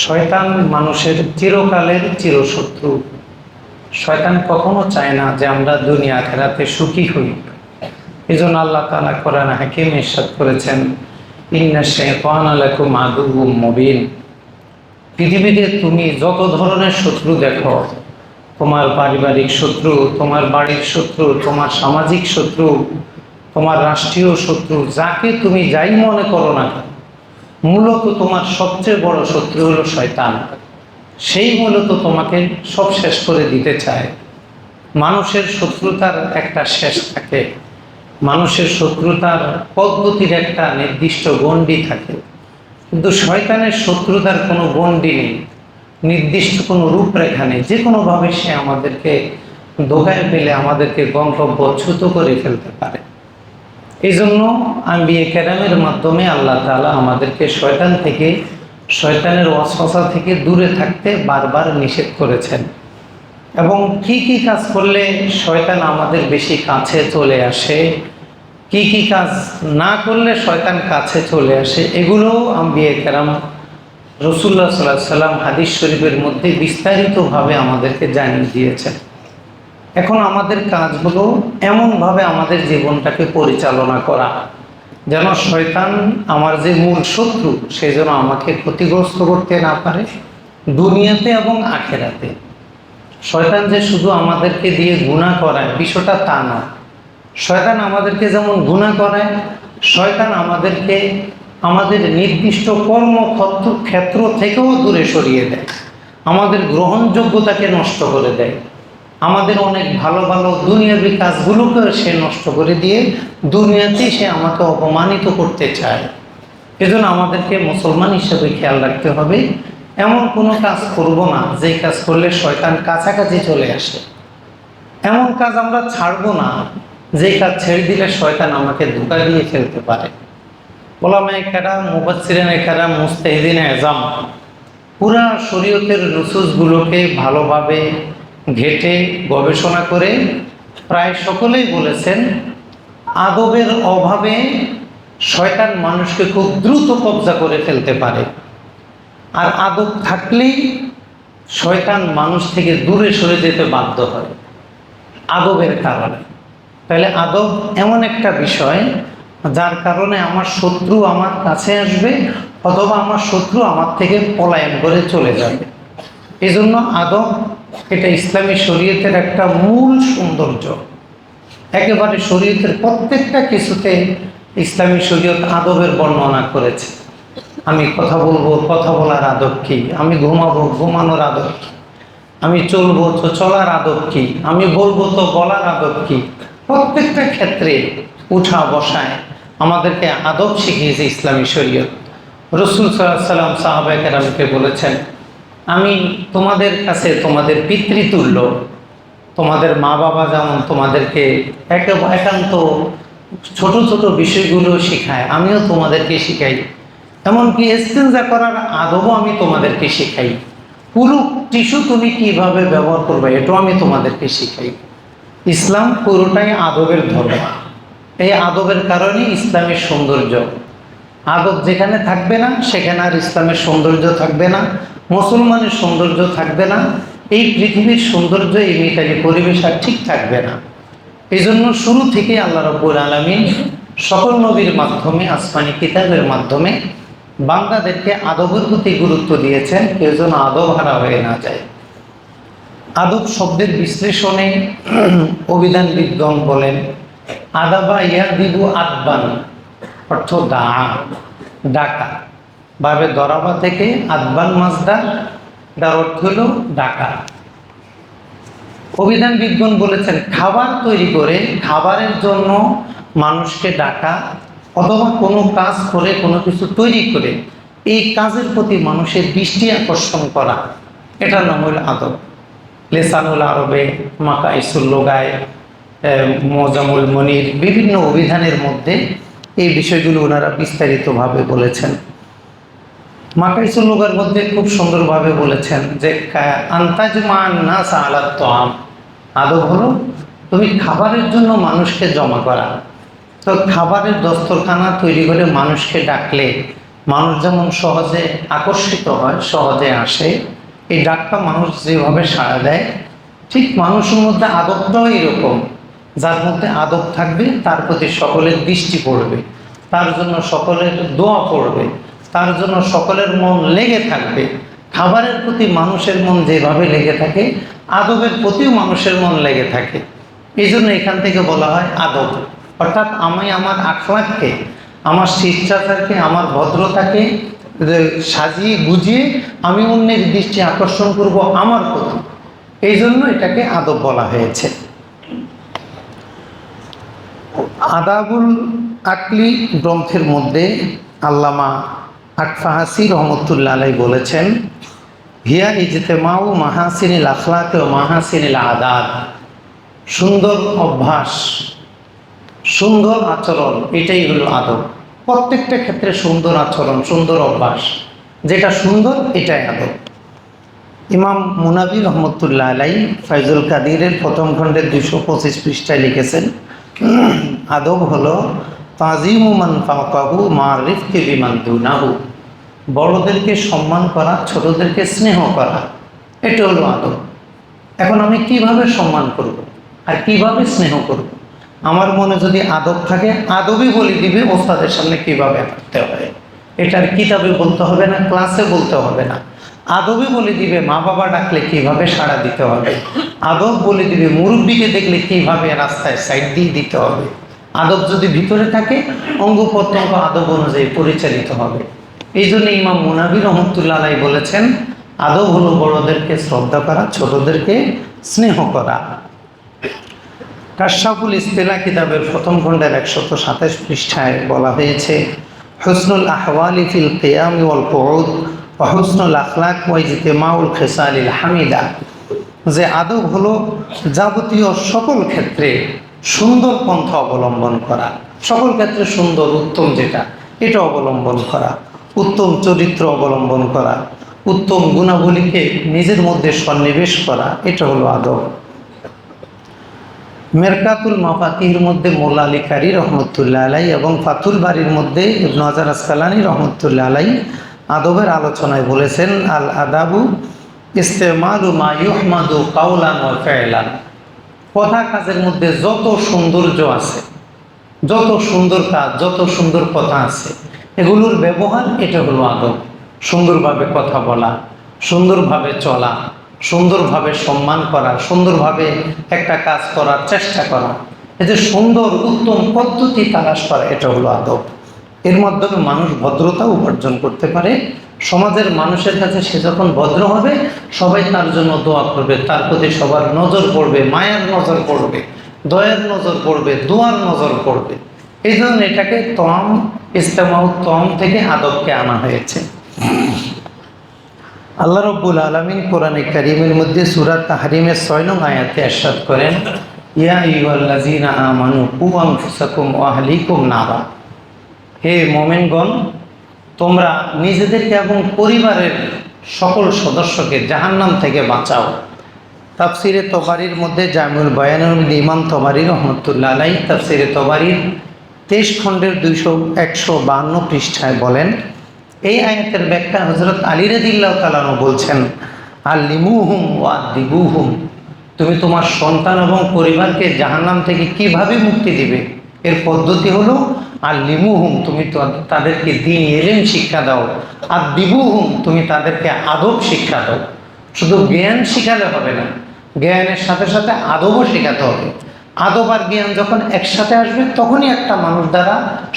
শয়তান মানুষের চিরকালের চিরশত্রু। শয়তান কখনো চায় না যে আমরা দুনিয়া আখিরাতে সুখী হই। এই জন্য আল্লাহ তাআলা কোরআন হাকিম ইরশাদ করেছেন, ইন্না শাইতানা লাকুম আদুউম মুবিন। পৃথিবীতে তুমি যত ধরনের শত্রু দেখো, তোমার পারিবারিক শত্রু, তোমার বাড়ির শত্রু, তোমার সামাজিক শত্রু, তোমার রাষ্ট্রীয় শত্রু, যাকে তুমি যাই মনে করো না কেন, মূলত তোমার সবচেয়ে বড় শত্রু হলো শয়তান। সেই মূলত তোমাকে সব শেষ করে দিতে চায়। মানুষের শত্রুতার একটা শেষ থাকে, মানুষের শত্রুতার পদ্ধতির একটা নির্দিষ্ট গণ্ডি থাকে, কিন্তু শয়তানের শত্রুতার কোনো গণ্ডি নেই, নির্দিষ্ট কোনো রূপরেখা নেই। যে কোনোভাবে সে আমাদেরকে ধোঁকায় ফেলে আমাদেরকে গন্তব্যচ্যুত করে ফেলতে পারে। এই জন্য আম্বিয়া কেরামের মাধ্যমে আল্লাহ তাআলা আমাদেরকে শয়তান থেকে, শয়তানের ওয়াসওয়াসা থেকে দূরে থাকতে বারবার নিষেধ করেছেন। এবং কি কি কাজ করলে শয়তান আমাদের বেশি কাছে চলে আসে, কি কি কাজ না করলে শয়তান কাছে চলে আসে, এগুলো আম্বিয়া কেরাম রাসূলুল্লাহ সাল্লাল্লাহু আলাইহি ওয়াসাল্লাম হাদিস শরীফের মধ্যে বিস্তারিতভাবে আমাদেরকে জানিয়ে দিয়েছেন। এখন আমাদের কাজ হলো এমনভাবে আমাদের জীবনটাকে পরিচালনা করা যেন শয়তান, আমার যে মূল শত্রু, সে যেন আমাকে ক্ষতিগ্রস্ত করতে না পারে দুনিয়াতে এবং আখিরাতে। শয়তান যে শুধু আমাদেরকে দিয়ে গুনাহ করায় বিষয়টা তা না। শয়তান আমাদেরকে যেমন গুনাহ করায়, শয়তান আমাদেরকে আমাদের নির্দিষ্ট কর্মক্ষেত্র থেকেও দূরে সরিয়ে দেয়, আমাদের গ্রহণযোগ্যতাকে নষ্ট করে দেয়, আমাদের অনেক ভালো ভালো দুনিয়াবী কাজগুলোকে সে নষ্ট করে দিয়ে দুনিয়াতেই সে আমাকে অপমানিত করতে চায়। এজন্য আমাদেরকে মুসলমান হিসেবে খেয়াল রাখতে হবে, এমন কোনো কাজ করব না যে কাজ করলে শয়তান কাছাকাছি চলে আসে। এমন কাজ আমরা ছাড়বো না যে কাজ ছেড়ে দিলে শয়তান আমাকে ধোঁকা দিয়ে ফেলতে পারে। ওলামায়ে কেরাম, মুফাসসিরিনে কেরাম, মুজতাহিদিনে আযম পুরা শরীয়তের নুসুসগুলোকে ভালোভাবে ঘেঁটে গবেষণা করে প্রায় সকলেই বলেছেন, আদবের অভাবে শয়তান মানুষকে খুব দ্রুত কব্জা করে ফেলতে পারে, আর আদব থাকলেই শয়তান মানুষ থেকে দূরে সরে যেতে বাধ্য হয় আদবের কারণে। তাহলে আদব এমন একটা বিষয় যার কারণে আমার শত্রু আমার কাছে আসবে অথবা আমার শত্রু আমার থেকে পলায়ন করে চলে যাবে। এই জন্য আদব, এটা ইসলামী শরীয়তের একটা মূল সৌন্দর্য। একেবারে শরীয়তের প্রত্যেকটা কিছুতে ইসলামী শরীয়ত আদবের বর্ণনা করেছে। আমি কথা বলবো, কথা বলার আদব কি, আমি ঘুমাবো, ঘুমানোর আদব কি, আমি চলবো তো চলার আদব কি, আমি বলবো তো বলার আদব কি। প্রত্যেকটা ক্ষেত্রে উঠা বসায় আমাদেরকে আদব শিখিয়েছে ইসলামী শরীয়ত। রাসূল সাল্লাল্লাহু আলাইহি ওয়াসাল্লাম সাহাবায়ে কেরামকে বলেছেন, আমি তোমাদের কাছে তোমাদের পিতৃতুল্য, তোমাদের মা বাবা যেমন তোমাদেরকে একান্ত ছোট ছোট বিষয়গুলো শেখায়, আমিও তোমাদেরকে শিখাই। এমনকি ইস্তেনজা করার আদবও আমি তোমাদেরকে শেখাই। পুরো টিস্যু তুমি কিভাবে ব্যবহার করবে এটাও আমি তোমাদেরকে শিখাই। ইসলাম পুরোটাই আদবের ধর্ম। এই আদবের কারণেই ইসলামের সৌন্দর্য। আদব যেখানে থাকবে না সেখানে আর ইসলামের সৌন্দর্য থাকবে না, মুসলমানের সৌন্দর্য থাকবে না, এই পৃথিবীর সৌন্দর্য, এই মিতালি পরিবেশ আর ঠিক থাকবে না। এই জন্য শুরু থেকেই আল্লাহ রাব্বুল আলামিন সকল নবীর মাধ্যমে, আসমানি কিতাবের মাধ্যমে বান্দাদেরকে আদবের প্রতি গুরুত্ব দিয়েছেন, কেউ যেন আদব হারা হয়ে না যায়। আদব শব্দের বিশ্লেষণে অভিধানবিদগণ বলেন, আদাবা ইয়াদিবু আদবান, অর্থ ডাকা, ভাবে দরাবা থেকে আদবান মাজদার, তার অর্থ হল ডাকা। অভিধানবিদগণ বলেছেন, খাবার তৈরি করে খাবারের জন্য মানুষকে ডাকা অথবা কোনো কাজ করে, কোনো কিছু তৈরি করে এই কাজের প্রতি মানুষের দৃষ্টি আকর্ষণ করা, এটার নাম হল আদব। লিসানুল আরবে, মাকাইসুল লুগায়, মুজামুল মুনির, বিভিন্ন অভিধানের মধ্যে এই বিষয়গুলো ওনারা বিস্তারিতভাবে বলেছেন। মাকাইসুল লুগার মধ্যে খুব সুন্দরভাবে বলেছেন যে আনতাজমান নাস আলা তাআম, আদব হলো তুমি খাবারের জন্য মানুষকে জমা করা। তো খাবারের দস্তরখানা তৈরি করে মানুষকে ডাকলে মানুষ যেমন সহজে আকর্ষিত হয়, সহজে আসে, এই ডাকটা মানুষ যেভাবে সাড়া দেয়, ঠিক মানুষের মধ্যে আদবটাও এরকম। যার মধ্যে আদব থাকবে তার প্রতি সকলের দৃষ্টি পড়বে, তার জন্য সকলের দোয়া পড়বে, তার জন্য সকলের মন লেগে থাকবে। খাবারের প্রতি মানুষের মন যেভাবে লেগে থাকে, আদবের প্রতিও মানুষের মন লেগে থাকে। এই জন্য এখান থেকে বলা হয় আদব, অর্থাৎ আমি আমার আখলাককে, আমার শিষ্টাচারকে, আমার ভদ্রতাকে সাজিয়ে গুজিয়ে আমি অন্যের দৃষ্টি আকর্ষণ করব আমার প্রতি। এই জন্য এটাকে আদব বলা হয়েছে। আদাবুল আকলি গ্রন্থের মধ্যে আল্লামা আকফাহাসি রহমতুল্লাহ আলাই বলেছেন, হিয়া ইজতেমাউ মাহাসিনিল আখলাক ও মাহাসিনিল আদাত, সুন্দর অভ্যাস, সুন্দর আচরণ, এটাই হলো আদব। প্রত্যেকটা ক্ষেত্রে সুন্দর আচরণ, সুন্দর অভ্যাস, যেটা সুন্দর এটাই আদব। ইমাম মুনাবি রহমতুল্লাহ আলাই ফাইজুল কাদিরের প্রথম খণ্ডের 225 পৃষ্ঠায় লিখেছেন, আদব হলো তাজিমু মান ফাওকাহু মারিফতি বিমান দুনাহু, বড়দেরকে সম্মান করা, ছোটদেরকে স্নেহ করা, এটা হলো আদব। এখন আমি কিভাবে সম্মান করব আর কিভাবে স্নেহ করব? আমার মনে যদি আদব থাকে, আদবই বলে দিবে ওস্তাদের সামনে কিভাবে থাকতে হয়। এটার কিতাবে বলতে হবে না, ক্লাসে বলতে হবে না। আদবই বলে দিবে মা বাবা ডাকলে কিভাবে সাড়া দিতে হবে। আদব বলে দিবে মুরব্বীকে দেখলে কিভাবে রাস্তায় সাইড দিয়ে দিতে হবে। আদব যদি ভিতরে থাকে, অঙ্গ প্রত্যঙ্গ আদব অনুযায়ী পরিচালিত হবে। এই জন্য ইমাম মুনাবি রহমতুল্লাহ আলাই বলেছেন, আদব হলো বড়দেরকে শ্রদ্ধা করা, ছোটদেরকে স্নেহ করা। কাশফুল ইস্তিলা কিতাবের প্রথম খণ্ডের 127 পৃষ্ঠায় বলা হয়েছে, হুসনুল আহওয়ালি ফিল কিয়াম ওয়াল কুউদ ওয়া হুসনুল আখলাক ওয়া ইজতিমাউল খিসালিল হামিদা, যে আদব হলো যাবতীয় সকল ক্ষেত্রে সুন্দর পন্থা অবলম্বন করা, সকল ক্ষেত্রে সুন্দর উত্তম যেটা, এটা অবলম্বন করা, উত্তম চরিত্র অবলম্বন করা, উত্তম গুণাবলীকে নিজের মধ্যে সন্নিবেশ করা, এটা হলো আদব। মেরকাতুল মাফাতিহের মধ্যে মোল্লা আলী কারি রহমতুল্লাহ আলাই এবং ফাতুল বাড়ির মধ্যে ইবনে হাজার আসকালানি রহমতুল্লাহ আলাই আদবের আলোচনায় বলেছেন, আল আদাবু ইস্তেমালু মা ইউহমাদু কাওলান ওয়া ফি'লান, কথা কাজের মধ্যে যত সৌন্দর্য আছে, যত সুন্দর কাজ, যত সুন্দর কথা আছে, এগুলোর ব্যবহার, এটা হলো আদব। সুন্দরভাবে কথা বলা, সুন্দরভাবে চলা, সুন্দরভাবে সম্মান করা, সুন্দরভাবে একটা কাজ করার চেষ্টা করা, এই যে সুন্দর উত্তম পদ্ধতি তালাশ করা, এটা হলো আদব। এর মাধ্যমে মানুষ ভদ্রতা উপার্জন করতে পারে। সমাজের মানুষের কাছে সে যখন ভদ্র হবে, সবাই তার জন্য দোয়া করবে, তার প্রতি সবার নজর পড়বে, মায়ার নজর পড়বে, দয়ার নজর পড়বে, দোয়ার নজর পড়বে। এই জন্য এটাকে তম ইস্তেমাউ তম থেকে আদবকে আনা হয়েছে। আল্লাহ রাব্বুল আলামিন কোরআনে কারীমের মধ্যে সূরা তাহরিমের 6 নং আয়াতে ইরশাদ করেন, ইয়া আইয়ুহাল্লাযীনা আমানু কু আনফুসাকুম ওয়া আহলিকুম নারা, হে মুমিনগণ, তোমরা নিজেদেরকে এবং পরিবারের সকল সদস্যকে জাহান্নাম থেকে বাঁচাও। তাফসিরে তবারির মধ্যে জামিউল বায়ানের মধ্যে ইমাম তবারি রহমতুল্লাহ আলাই তাফসিরে তবারির 23 খণ্ডের 152 পৃষ্ঠায় বলেন, এই আয়াতের ব্যাখ্যা হযরত আলী রাদিয়াল্লাহু তাআলা আনহু বলছেন, আল্লিমুহুম ওয়া আদিবুহুম, তুমি তোমার সন্তান এবং পরিবারকে জাহান্নাম থেকে কিভাবে মুক্তি দিবে, এর পদ্ধতি হলো আল্লিমুহুম, তুমি তো তাদেরকে দ্বীন ইলম শিক্ষা দাও, আদিবুহুম, তুমি তাদেরকে আদব শিক্ষা দাও। শুধু জ্ঞান শিখালে হবে না, জ্ঞানের সাথে সাথে আদবও শেখাতে হবে। আদব আর জ্ঞান যখন একসাথে আসবে, তখনই একটা মানুষ দ্বারা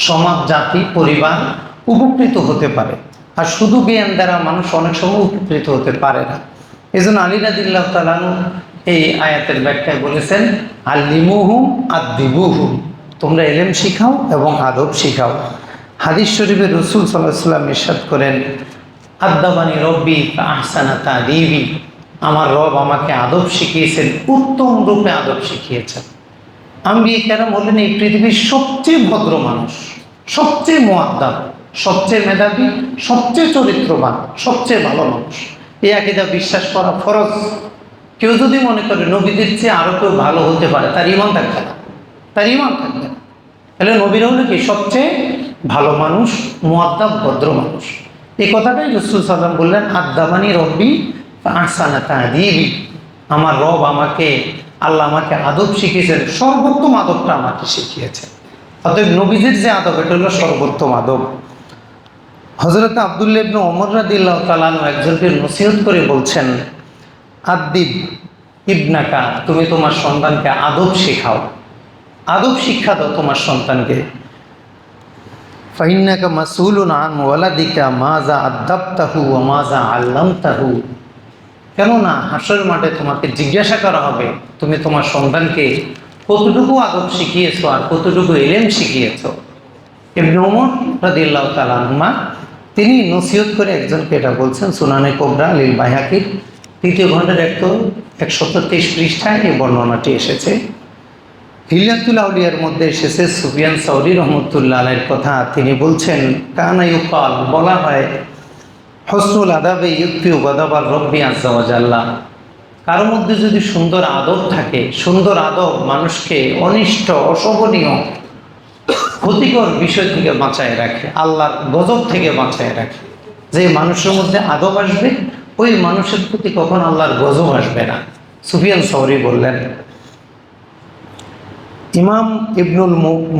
সমাজ, জাতি, পরিবার উপকৃত হতে পারে। আর শুধু জ্ঞান দ্বারা মানুষ অনেক সময় উপকৃত হতে পারে না। এই জন্য আলী রাদিয়াল্লাহু তাআলা আনহু এই আয়াতের ব্যাখ্যায় বলেছেন, আল্লিমুহুম আদিবুহুম, তোমরা ইলম শিখাও এবং আদব শিখাও। হাদিস শরীফে রাসূল সাল্লাল্লাহু আলাইহি ওয়াসাল্লাম ইরশাদ করেন, আদাবানি রব্বি ফাআহসানা তাদিবি, আমার রব আমাকে আদব শিখিয়েছেন, উত্তম রূপে আদব শিখিয়েছেন। আম্বিয়া কেরাম হলেন এই পৃথিবীর সবচেয়ে ভদ্র মানুষ, সবচেয়ে মুআদ্দাব, সবচেয়ে মেধাবী, সবচেয়ে চরিত্রবান, সবচেয়ে ভালো মানুষ। এই আকীদা বিশ্বাস করা ফরজ। কেউ যদি মনে করে নবীদের চেয়ে আরও কেউ ভালো হতে পারে, তার ঈমান থাকবে না, তার ঈমান থাকবে না। তাহলে নবীরা হলো কি সবচেয়ে ভালো মানুষ, মুআদ্দাব ভদ্র মানুষ। এই কথাটাই রাসূল সাল্লাল্লাহু আলাইহি ওয়াসাল্লাম বললেন, আদ্দাবানি রব্বি ফাআহসানা তা'দীবি, আমার রব আমাকে, আল্লাহ আমাকে আদব শিখিয়েছেন, সর্বোত্তম আদবটা আমাকে শিখিয়েছেন। অতএব নবীজির যে আদব, এটা হলো সর্বোত্তম আদব। হযরত আব্দুল্লাহ ইবনে ওমর রাদিয়াল্লাহু তাআলা আনহু একজনকে নসিহত করে বলছেন, আদ্দিব ইবনাকা, তুমি তোমার সন্তানকে আদব শেখাও, আদব শিক্ষা দাও তোমার সন্তানকে। ফাইন্নাকা মাসউলুন আন ওয়ালাদিকা মাজা আদাবতাহু ওয়া মাজা আল্লামতাহু, কেননা হাসরের মাঠে তোমাকে জিজ্ঞাসা করা হবে তুমি তোমার সন্তানকে কতটুকু আদব শিখিয়েছো আর কতটুকু ইলম শিখিয়েছো। ইবনে ওমর রাদিয়াল্লাহু তাআলা আনহুমা তিনি নসিহত করে একজনকে এটা বলছেন। সুনানে কুবরা লিল বাইহাকির 3য় খণ্ডের 123 পৃষ্ঠায় এই বর্ণনাটি এসেছে। হিলিয়াতুল আউলিয়ার মধ্যে এসেছে সুফিয়ান সাউরি রহমতুল্লাহ আলাইহির কথা। তিনি বলছেন, কানা ইউকাল, বলা হয়, হসনুল আদাবে ইউকফিউ গাদাবার রব্বি আযজা ওয়া জাল্লা, কারো মধ্যে যদি সুন্দর আদব থাকে, সুন্দর আদব মানুষকে অনিষ্ট, অশোভনীয়, ক্ষতিকর বিষয় থেকে বাঁচায় রাখে, আল্লাহর গজব থেকে বাঁচায় রাখে। যে মানুষের মধ্যে আদব আসবে, ওই মানুষের প্রতি কখন আল্লাহর গজব আসবে না। সুফিয়ান সাউরি বললেন। ইমাম ইবনুল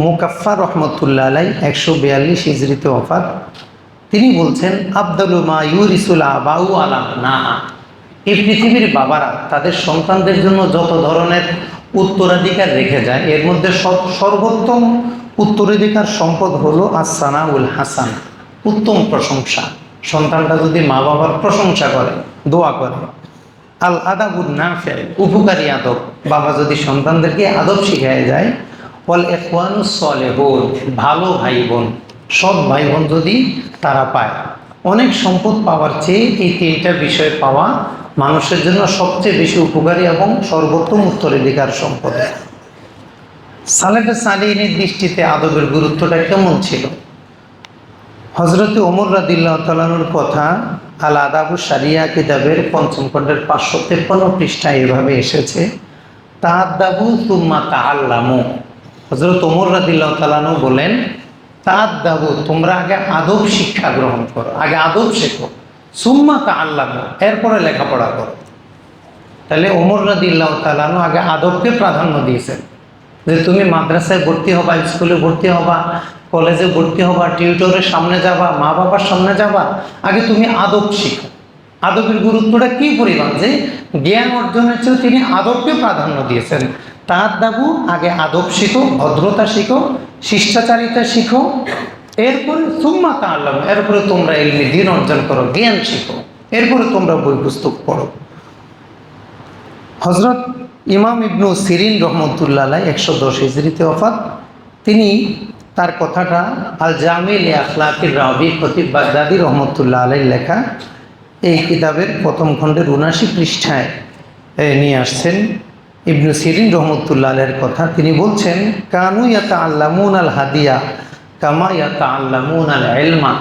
মুকাফফার রহমতুল্লাহ আলাই 142 হিজরিতে ওফাত। তিনি বলছেন, আফদালু মা ইউরিসুল আবাউ আলা নাহা, এই পৃথিবীর বাবারা তাদের সন্তানদের জন্য যত ধরনের উত্তরাধিকার রেখে যায়, এর মধ্যে সর্বোত্তম উত্তরাধিকার সম্পদ হলো আস-সানাউল হাসান, উত্তম প্রশংসা। সন্তানটা যদি মা বাবার প্রশংসা করে, দোয়া করে। আল আদাবুন নাফি, উপকারী আদব, বাবা যদি সন্তানদেরকে আদব শিখায় যায়। ওয়াল ইখওয়ানুস সালেহুন, ভালো ভাই বোন, সৎ ভাই বোন যদি তারা পায়। অনেক সম্পদ পাওয়ার চেয়ে এই 3টা বিষয় পাওয়া মানুষের জন্য সবচেয়ে বেশি উপকারী এবং সর্বোত্তম উত্তরাধিকার সম্পদ। সালেফে সালিহিনের দৃষ্টিতে আদবের গুরুত্বটা কেমন ছিল? হযরতে ওমর রাদিয়াল্লাহু তাআলা আনহুর কথা আল আদাবু শারিয়া কিতাবের 5ম খণ্ডের 553 পৃষ্ঠায় এভাবে এসেছে, তাআদ্দাবু সুম্মা তাআল্লামু। হযরত ওমর রাদিয়াল্লাহু তাআলা আনহু বলেন, তাআদ্দাবু, তোমরা আগে আদব শিক্ষা গ্রহণ করো, আগে আদব শেখো, সুম্মা তাআল্লামু, এরপরে লেখাপড়া করো। তাহলে ওমর রাদিয়াল্লাহু তাআলা আনহু আগে আদবকে প্রাধান্য দিয়েছেন, যে তুমি মাদ্রাসায় ভর্তি হবা, স্কুলে ভর্তি হবা, কলেজে ভর্তি হবা, টিউটরের সামনে যাবা, মা বাবার সামনে যাবা, আগে তুমি আদব শিখো। আদবের গুরুত্বটা কি পরিমাণ, যে জ্ঞান অর্জনের চেয়ে তিনি আদবকে প্রাধান্য দিয়েছেন। তাআদ্দাবু, আগে আদব শিখো, ভদ্রতা শিখো, শিষ্টাচারিতা শিখো, এরপরে সুম্মা তাআল্লামু, এরপরে তোমরা ইলমি দ্বীন অর্জন করো, জ্ঞান শিখো, এরপরে তোমরা বই পুস্তক পড়ো। হযরত ইমাম ইবনু সিরিন রহমতুল্লাহ আলাইহি 110 হিজরিতে ওফাত। তিনি তার কথাটা আল জামি লি আখলাকির রাবি খতিব বাগদাদি রহমতুল্লাহ আলাইহির লেখা এই কিতাবের 1ম খণ্ডের 79 পৃষ্ঠায় নিয়ে আসছেন। ইবনু সিরিন রহমতুল্লাহ আলাইহির কথা, তিনি বলছেন, কানু ইয়াতাআল্লামুন আল হাদিয়া কামা ইয়াতাআল্লামুন আল ইলমা,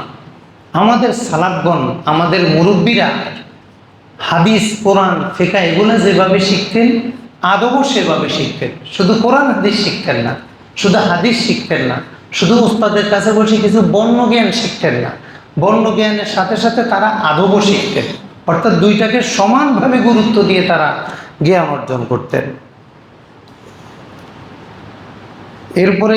আমাদের সালাফগণ, আমাদের মুরব্বীরা হাদিস, কোরআন, ফিকহ এগুলো যেভাবে শিখতেন, আদবও সেভাবে শিখতেন। শুধু কোরআন হাদিস শিখতেন না, শুধু হাদিস শিখতেন না, শুধু উস্তাদের কাছে বসে কিছু বর্ণ জ্ঞান শিখতেন না, বর্ণ জ্ঞানের সাথে সাথে তারা আদবও শিখতেন। অর্থাৎ দুইটাকে সমানভাবে গুরুত্ব দিয়ে তারা জ্ঞান অর্জন করতেন। এরপরে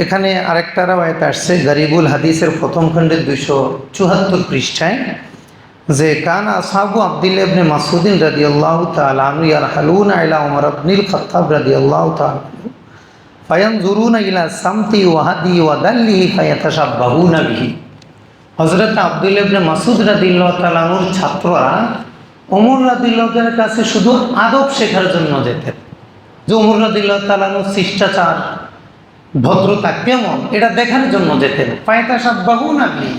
এখানে আরেকটা রাওয়ায়াত আসছে গরিবুল হাদিসের 1ম খণ্ডের 274 পৃষ্ঠায়, যে কান আসহাবু আব্দুল্লাহ ইবনে মাসউদ রাদিয়াল্লাহু তাআলা আনহু ইয়ারহালুনা ইলা উমর ইবনুল খাত্তাব রাদিয়াল্লাহু তাআলা ফায়ানজুরুনা ইলা সামতি ওয়া হাদি ওয়া দাল্লিহি ফায়াতাশাব্বাহুনা বিহি। হযরত আব্দুল্লাহ ইবনে মাসউদ রাদিয়াল্লাহু তাআলা আনহুর ছাত্ররা ওমর রাদিয়াল্লাহু তাআলার কাছে শুধু আদব শেখার জন্য যেতেন, যে ওমর রাদিয়াল্লাহু তাআলা আনহুর শিষ্টাচার, ভদ্রতা কেমন, এটা দেখার জন্য যেতেন। ফায়াতাশাব্বাহুনা বিহি,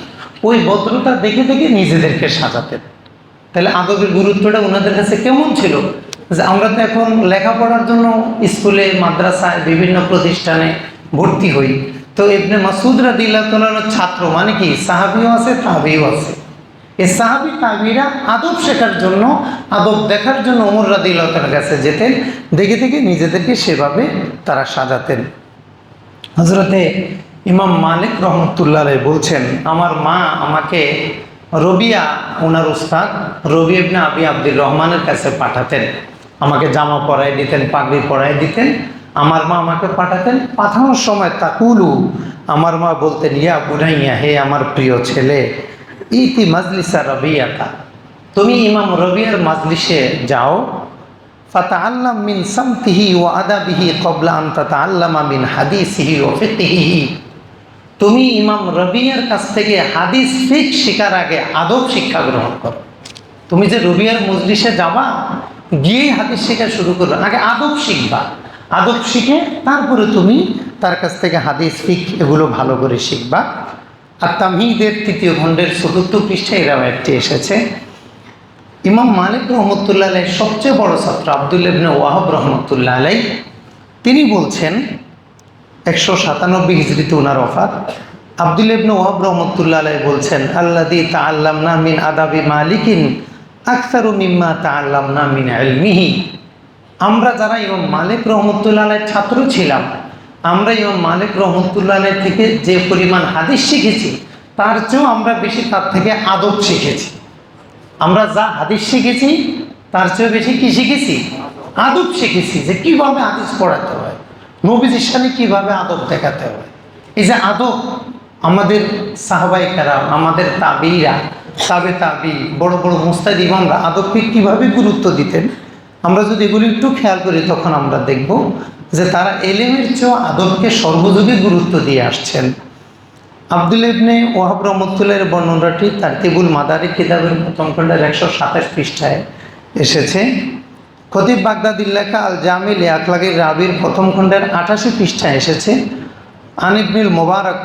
ওই ভদ্রতা দেখে দেখে নিজেদেরকে সাজাতেন। তাহলে আদবের গুরুত্বটা ওনাদের কাছে কেমন ছিল, যে আমরা তো এখন লেখাপড়ার জন্য স্কুলে, মাদ্রাসায়, বিভিন্ন প্রতিষ্ঠানে ভর্তি হই। তো ইবনে মাসউদ রাদিয়াল্লাহু তাআলার ছাত্র মানে কি, সাহাবীও আছে, তাবিও আছে। এই সাহাবী তাবিরা আদব শেখার জন্য, আদব দেখার জন্য ওমর রাদিয়াল্লাহু তাআলার কাছে যেতেন, দেখে দেখে নিজেদেরকে সেভাবে তারা সাজাতেন। হযরতে ইমাম মালিক রহমতুল্লাহ আলাইহি বলছেন, আমার মা আমাকে রবিয়া, ওনার উস্তাদ রবি ইবনে আবি আব্দুর রহমানের কাছে পাঠাতেন। আমাকে জামা পরাই দিতেন, পাগড়ি পরাই দিতেন। আমার মা আমাকে পাঠানোর সময় তাকুলু, আমার মা বলতেন, ইয়া বুনাইয়া, হে আমার প্রিয় ছেলে, ইতি মাজলিসা রবিয়াতা, তুমি ইমাম রবিয়ার মাজলিসে যাও। ফাতাআল্লাম মিন সামতিহি ওয়া আদাবিহি ক্বাবলা আন তাতাআল্লামা মিন হাদিসিহি ওয়া ফিকহিহি, তুমি ইমাম রবিয়ার কাছ থেকে হাদিস ফিক শেখার আগে আদব শিক্ষা গ্রহণ করো। তুমি যে রবিয়ার মজলিসে যাবা, গিয়ে হাদিস শেখা শুরু করো, আগে আদব শিখবা। আদব শিখে তারপরে তুমি তার কাছ থেকে হাদিস ফিক এগুলো ভালো করে শিখবা। আর তামহিদের 3য় খণ্ডের 4র্থ পৃষ্ঠায় এরাও একটি এসেছে। ইমাম মালিক রহমতুল্লাহ আলাইহি সবচেয়ে বড় ছাত্র আব্দুল্লাহ ইবনে ওয়াহাব রহমতুল্লাহ আলাইহি, তিনি বলছেন 197 হিজরিতে ওনার ওফাত। আব্দুল্লাহ ইবনে ওয়াহাব রহমতুল্লাহ আলাইহি বলছেন, আল্লাযী তাআল্লামনা মিন আদাবি মালিকিন আকসারু মিম্মা তাআল্লামনা মিন ইলমিহি, আমরা যারা ইমাম মালিক রহমতুল্লাহ আলাইহির ছাত্র ছিলাম, আমরা ইমাম মালিক রহমতুল্লাহ আলাইহি থেকে যে পরিমাণ হাদিস শিখেছি, তার চেয়েও আমরা বেশি তার থেকে আদব শিখেছি। আমরা যা হাদিস শিখেছি তার চেয়েও বেশি কি শিখেছি? আদব শিখেছি, যে কীভাবে হাদিস পড়াতে হয়, নবীজির সামনে কীভাবে আদব দেখাতে হয়। এই যে আদব, আমাদের সাহাবায়ে কেরাম, আমাদের তাবিরা, তাবি, বড় বড় মুস্তাদ ইমামরা আদবকে কীভাবে গুরুত্ব দিতেন, আমরা যদি এগুলি একটু খেয়াল করি, তখন আমরা দেখব যে তারা এলেমের চেয়েও আদবকে সর্বযুগে গুরুত্ব দিয়ে আসছেন। আব্দুল্লাহ ইবনে ওয়াহাব রহমতুল্লাহের বর্ণনাটি তারতিবুল মাদারিক কিতাবের প্রথম খণ্ডের 127 পৃষ্ঠায় এসেছে। খতিব বাগদাদির লেখা আল জামি লি আখলাকির রাবির প্রথম খণ্ডের 88 পৃষ্ঠায় এসেছে। আন ইবনুল মুবারক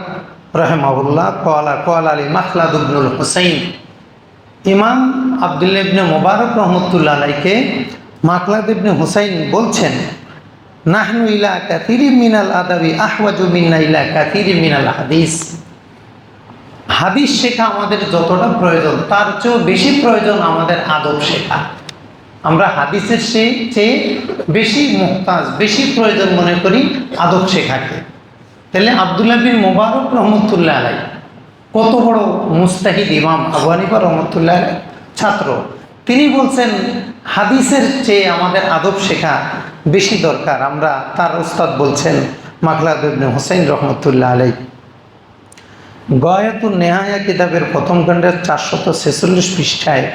রাহিমাহুল্লাহ ক্বালা আলী মাখলাদ ইবনুল হুসাইন, ইমাম আব্দুল্লাহ ইবনে মুবারক রহমতুল্লাহ আলাইহিকে মাখলাদ ইবনে হুসাইন বলছেন, নাহনু ইলা কাসীরিম মিনাল আদাবি আহওয়াজু মিন্না ইলা কাসীরিম মিনাল হাদিস, হাদিস শেখা আমাদের যতটা প্রয়োজন, তার চেয়েও বেশি প্রয়োজন আমাদের আদব শেখা। আমরা হাদিসের চেয়ে বেশি মুহতাজ, বেশি প্রয়োজন মনে করি আদব শেখাকে। তাহলে আব্দুল্লাহ বিন মুবারক রহমতুল্লাহ আলাইহি কত বড় মুস্তাহিদ ইমাম, আবু হানিফা রহমতুল্লাহ আলাইহি ছাত্র, তিনি বলছেন হাদিসের চেয়ে আমাদের আদব শেখা বেশি দরকার। আমরা, তার উস্তাদ বলছেন মাখলাদ ইবনে হুসাইন রহমতুল্লাহ আলাইহি। গায়াতুন নেহায়া কিতাবের প্রথম খণ্ডের 446 পৃষ্ঠায়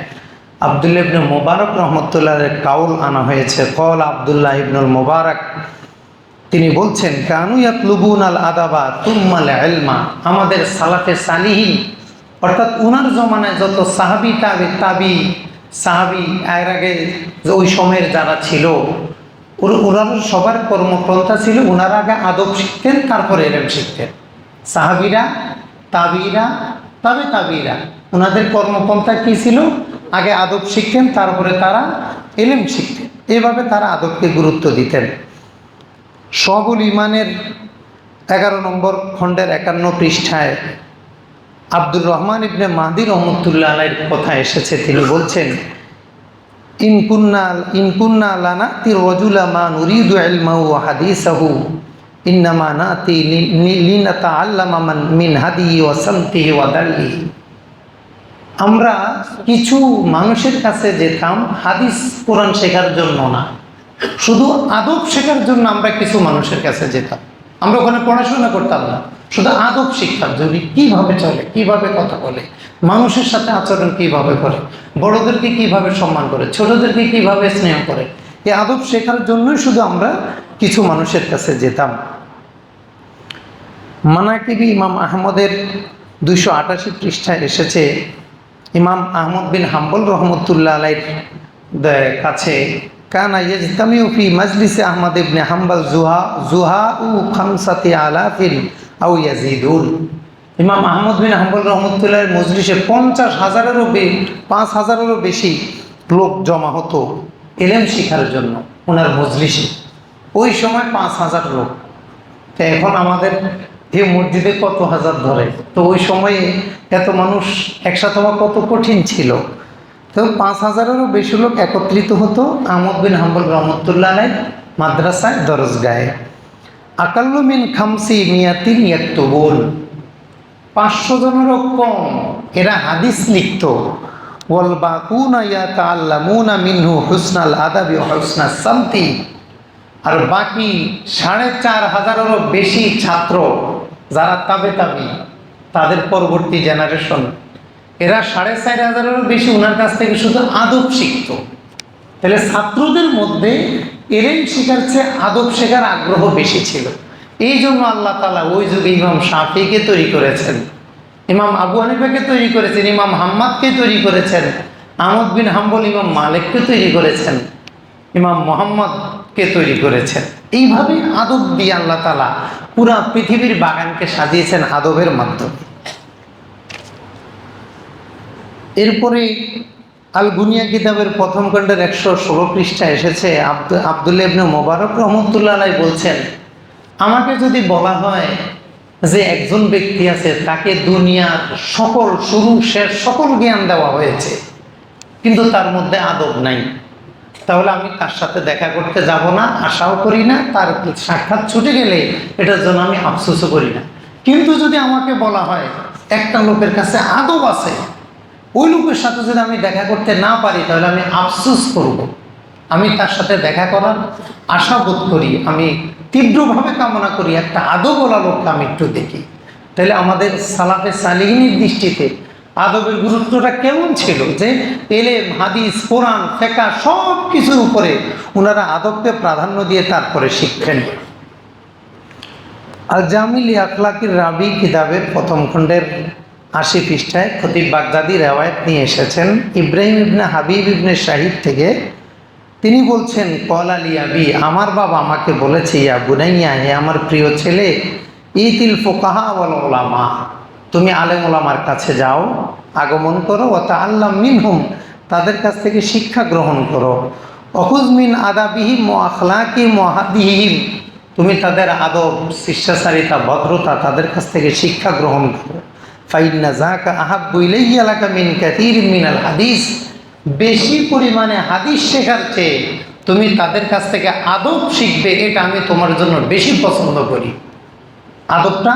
আব্দুল্লাহ ইবনে মুবারক রহমতুল্লাহের কাউল আনা হয়েছে। কল আব্দুল্লাহ ইবনুল মুবারক, তিনি বলছেন, কানু ইয়াতলুবুন আল আদাবা তুম্মাল ইলমা, আমাদের সালাফে সালিহিন, অর্থাৎ উনার জমানায় যত সাহাবি সাহাবি এর আগে ওই সময়ের যারা ছিল, ওনার সবার কর্মপন্থা ছিল ওনারা আগে আদব শিখতেন, তারপরে এলেম শিখতেন। সাহাবিরা, তাবিরা ওনাদের কর্মপন্থা কী ছিল? আগে আদব শিখতেন, তারপরে তারা এলেম শিখতেন। এভাবে তারা আদবকে গুরুত্ব দিতেন। শুআবুল ঈমানের 11 নম্বর খণ্ডের 51 পৃষ্ঠায় আব্দুর রহমান ইবনে মাহদি রহমতুল্লাহ আলাইহির কথা এসেছে। তিনি বলছেন, ইনকুন্না লানাতি রাজুলা মা নুরিদু ইলমাহু ওয়া হাদিসাহু ইন্নামা নাতি লিনাতাআল্লামা মিন হাদিহি ওয়া সামতিহি ওয়া দাল্লিহি, আমরা কিছু মানুষের কাছে যেতাম হাদিস কোরআন শেখার জন্য না, শুধু আদব শেখার জন্য আমরা কিছু মানুষের কাছে যেতাম। আমরা ওখানে পড়াশোনা করতাম না, শুধু আদব শিখতাম, যদি কীভাবে চলে, কীভাবে কথা বলে, মানুষের সাথে আচরণ কীভাবে করে, বড়োদেরকে কীভাবে সম্মান করে, ছোটোদেরকে কীভাবে স্নেহ করে, এই আদব শেখার জন্যই শুধু আমরা কিছু মানুষের কাছে যেতাম। মানাকিবি ইমাম আহমদের 288 পৃষ্ঠায় এসেছে, ইমাম আহমদ বিন হাম্বল রহমতুল্লাহ আলাইহির কাছে, কানা ইয়াজতামিউ ফি মাজলিসে আহমদ ইবনে হাম্বল জুহাউ 50,000 আও ইয়াজিদুন, ইমাম আহমদ বিন হাম্বল রহমতুল্লাহের মজলিসে 5,000-এরও বেশি লোক জমা হতো ইলম শিখার জন্য ওনার মজলিসে। ওই সময় 5,000 লোক। তো এখন আমাদের এই মসজিদে কত হাজার ধরে, তো ওই সময়ে এত মানুষ একসাথে হওয়া কত কঠিন ছিল। তো 5,000-এরও বেশি লোক একত্রিত হতো আহমদ বিন হাম্বল রহমতুল্লাহ আলাইহির মাদ্রাসায়, দরজগাহে। আকাল্লু মিন খামসি মিয়াতিন ইয়াকতুবুন, 500 জনেরও কম এরা হাদিস লিখত। ওয়াল বাকুনা ইয়াতাআল্লামুনা মিনহু হুসনাল আদাবি ওয়া হুসনাস সামতি, আর বাকি 4500-এরও বেশি ছাত্র যারা তাবে তাদের পরবর্তী জেনারেশন, এরা 4500-এরও বেশি ওনার কাছ থেকে শুধু আদব শিখত। তাহলে ছাত্রদের মধ্যে এলেম শেখার চেয়ে আদব শেখার আগ্রহ বেশি ছিল। এই জন্য আল্লাহ তাআলা ওই যুগে ইমাম শাফিকে তৈরি করেছেন, ইমাম আবু হানিফাকে তৈরি করেছেন, ইমাম হাম্মাদকে তৈরি করেছেন, আহমদ বিন হাম্বল ইমাম মালিককে তৈরি করেছেন, ইমাম মোহাম্মদকে তৈরি করেছেন। এইভাবে আদব দিয়ে আল্লাহ তাআলা পুরা পৃথিবীর বাগানকে সাজিয়েছেন আদবের মাধ্যমে। এরপরে আল বুনিয়া কিতাবের প্রথম খণ্ডের 116 পৃষ্ঠায় এসেছে, আব্দুল্লাহ ইবনে মুবারক রহমতুল্লাহ আলাইহি বলছেন, আমাকে যদি বলা হয় যে একজন ব্যক্তি আছে তাকে দুনিয়ার সকল শুরু শেষ সকল জ্ঞান দেওয়া হয়েছে কিন্তু তার মধ্যে আদব নাই, তাহলে আমি তার সাথে দেখা করতে যাব না, আশাও করি না, তার সাক্ষাৎ ছুটে গেলে এটার জন্য আমি আফসোসও করি না। কিন্তু যদি আমাকে বলা হয় একটা লোকের কাছে আদব আছে, ওই লোকের সাথে যদি আমি দেখা করতে না পারি তাহলে আমি আফসোস করব, আমি তার সাথে দেখা করার আশা বোধ করি, আমি তীব্রভাবে কামনা করি একটা আদবওয়ালা লোককে আমি একটু দেখি। তাহলে আমাদের সালাফে সালিহিনের দৃষ্টিতে আদবের গুরুত্বটা কেমন ছিল, যে এলেম হাদিস কোরআন ফিকহ সব কিছুর উপরে ওনারা আদবকে প্রাধান্য দিয়ে তারপরে শিখতেন। আল জামিল আখলাকির রাবি কিতাবের প্রথম খণ্ডের 80 পৃষ্ঠায় খতিব বাগদাদি রেওয়ায়েত নিয়ে এসেছেন ইব্রাহিম ইবনে হাবিব ইবনে শাহিদ থেকে। তিনি বলছেন, কলা লি আবি, আমার বাবা আমাকে বলেছে, ইয়া বুনাইয়া, হে আমার প্রিয় ছেলে, ইতিল ফুকাহা ওয়াল উলামা, তুমি আলেম ওলামার কাছে যাও, আগমন করো, ওয়া তাআল্লাম মিনহুম, তাদের কাছ থেকে শিক্ষা গ্রহণ করো, অখুজ মিন আদাবিহিম ওয়া আখলাকিহিম ওয়া হাদিহিম, তুমি তাদের আদব শিষ্টাচারিতা ভদ্রতা তাদের কাছ থেকে শিক্ষা গ্রহণ করো। ফাইন্না যাকা আহাব্বু ইলাইয়া লাকা মিন কাসীরিন মিনাল হাদিস, বেশি পরিমাণে হাদিস শেখার চেয়ে তুমি তাদের কাছ থেকে আদব শিখবে, এটা আমি তোমার জন্য বেশি পছন্দ করি। আদবটা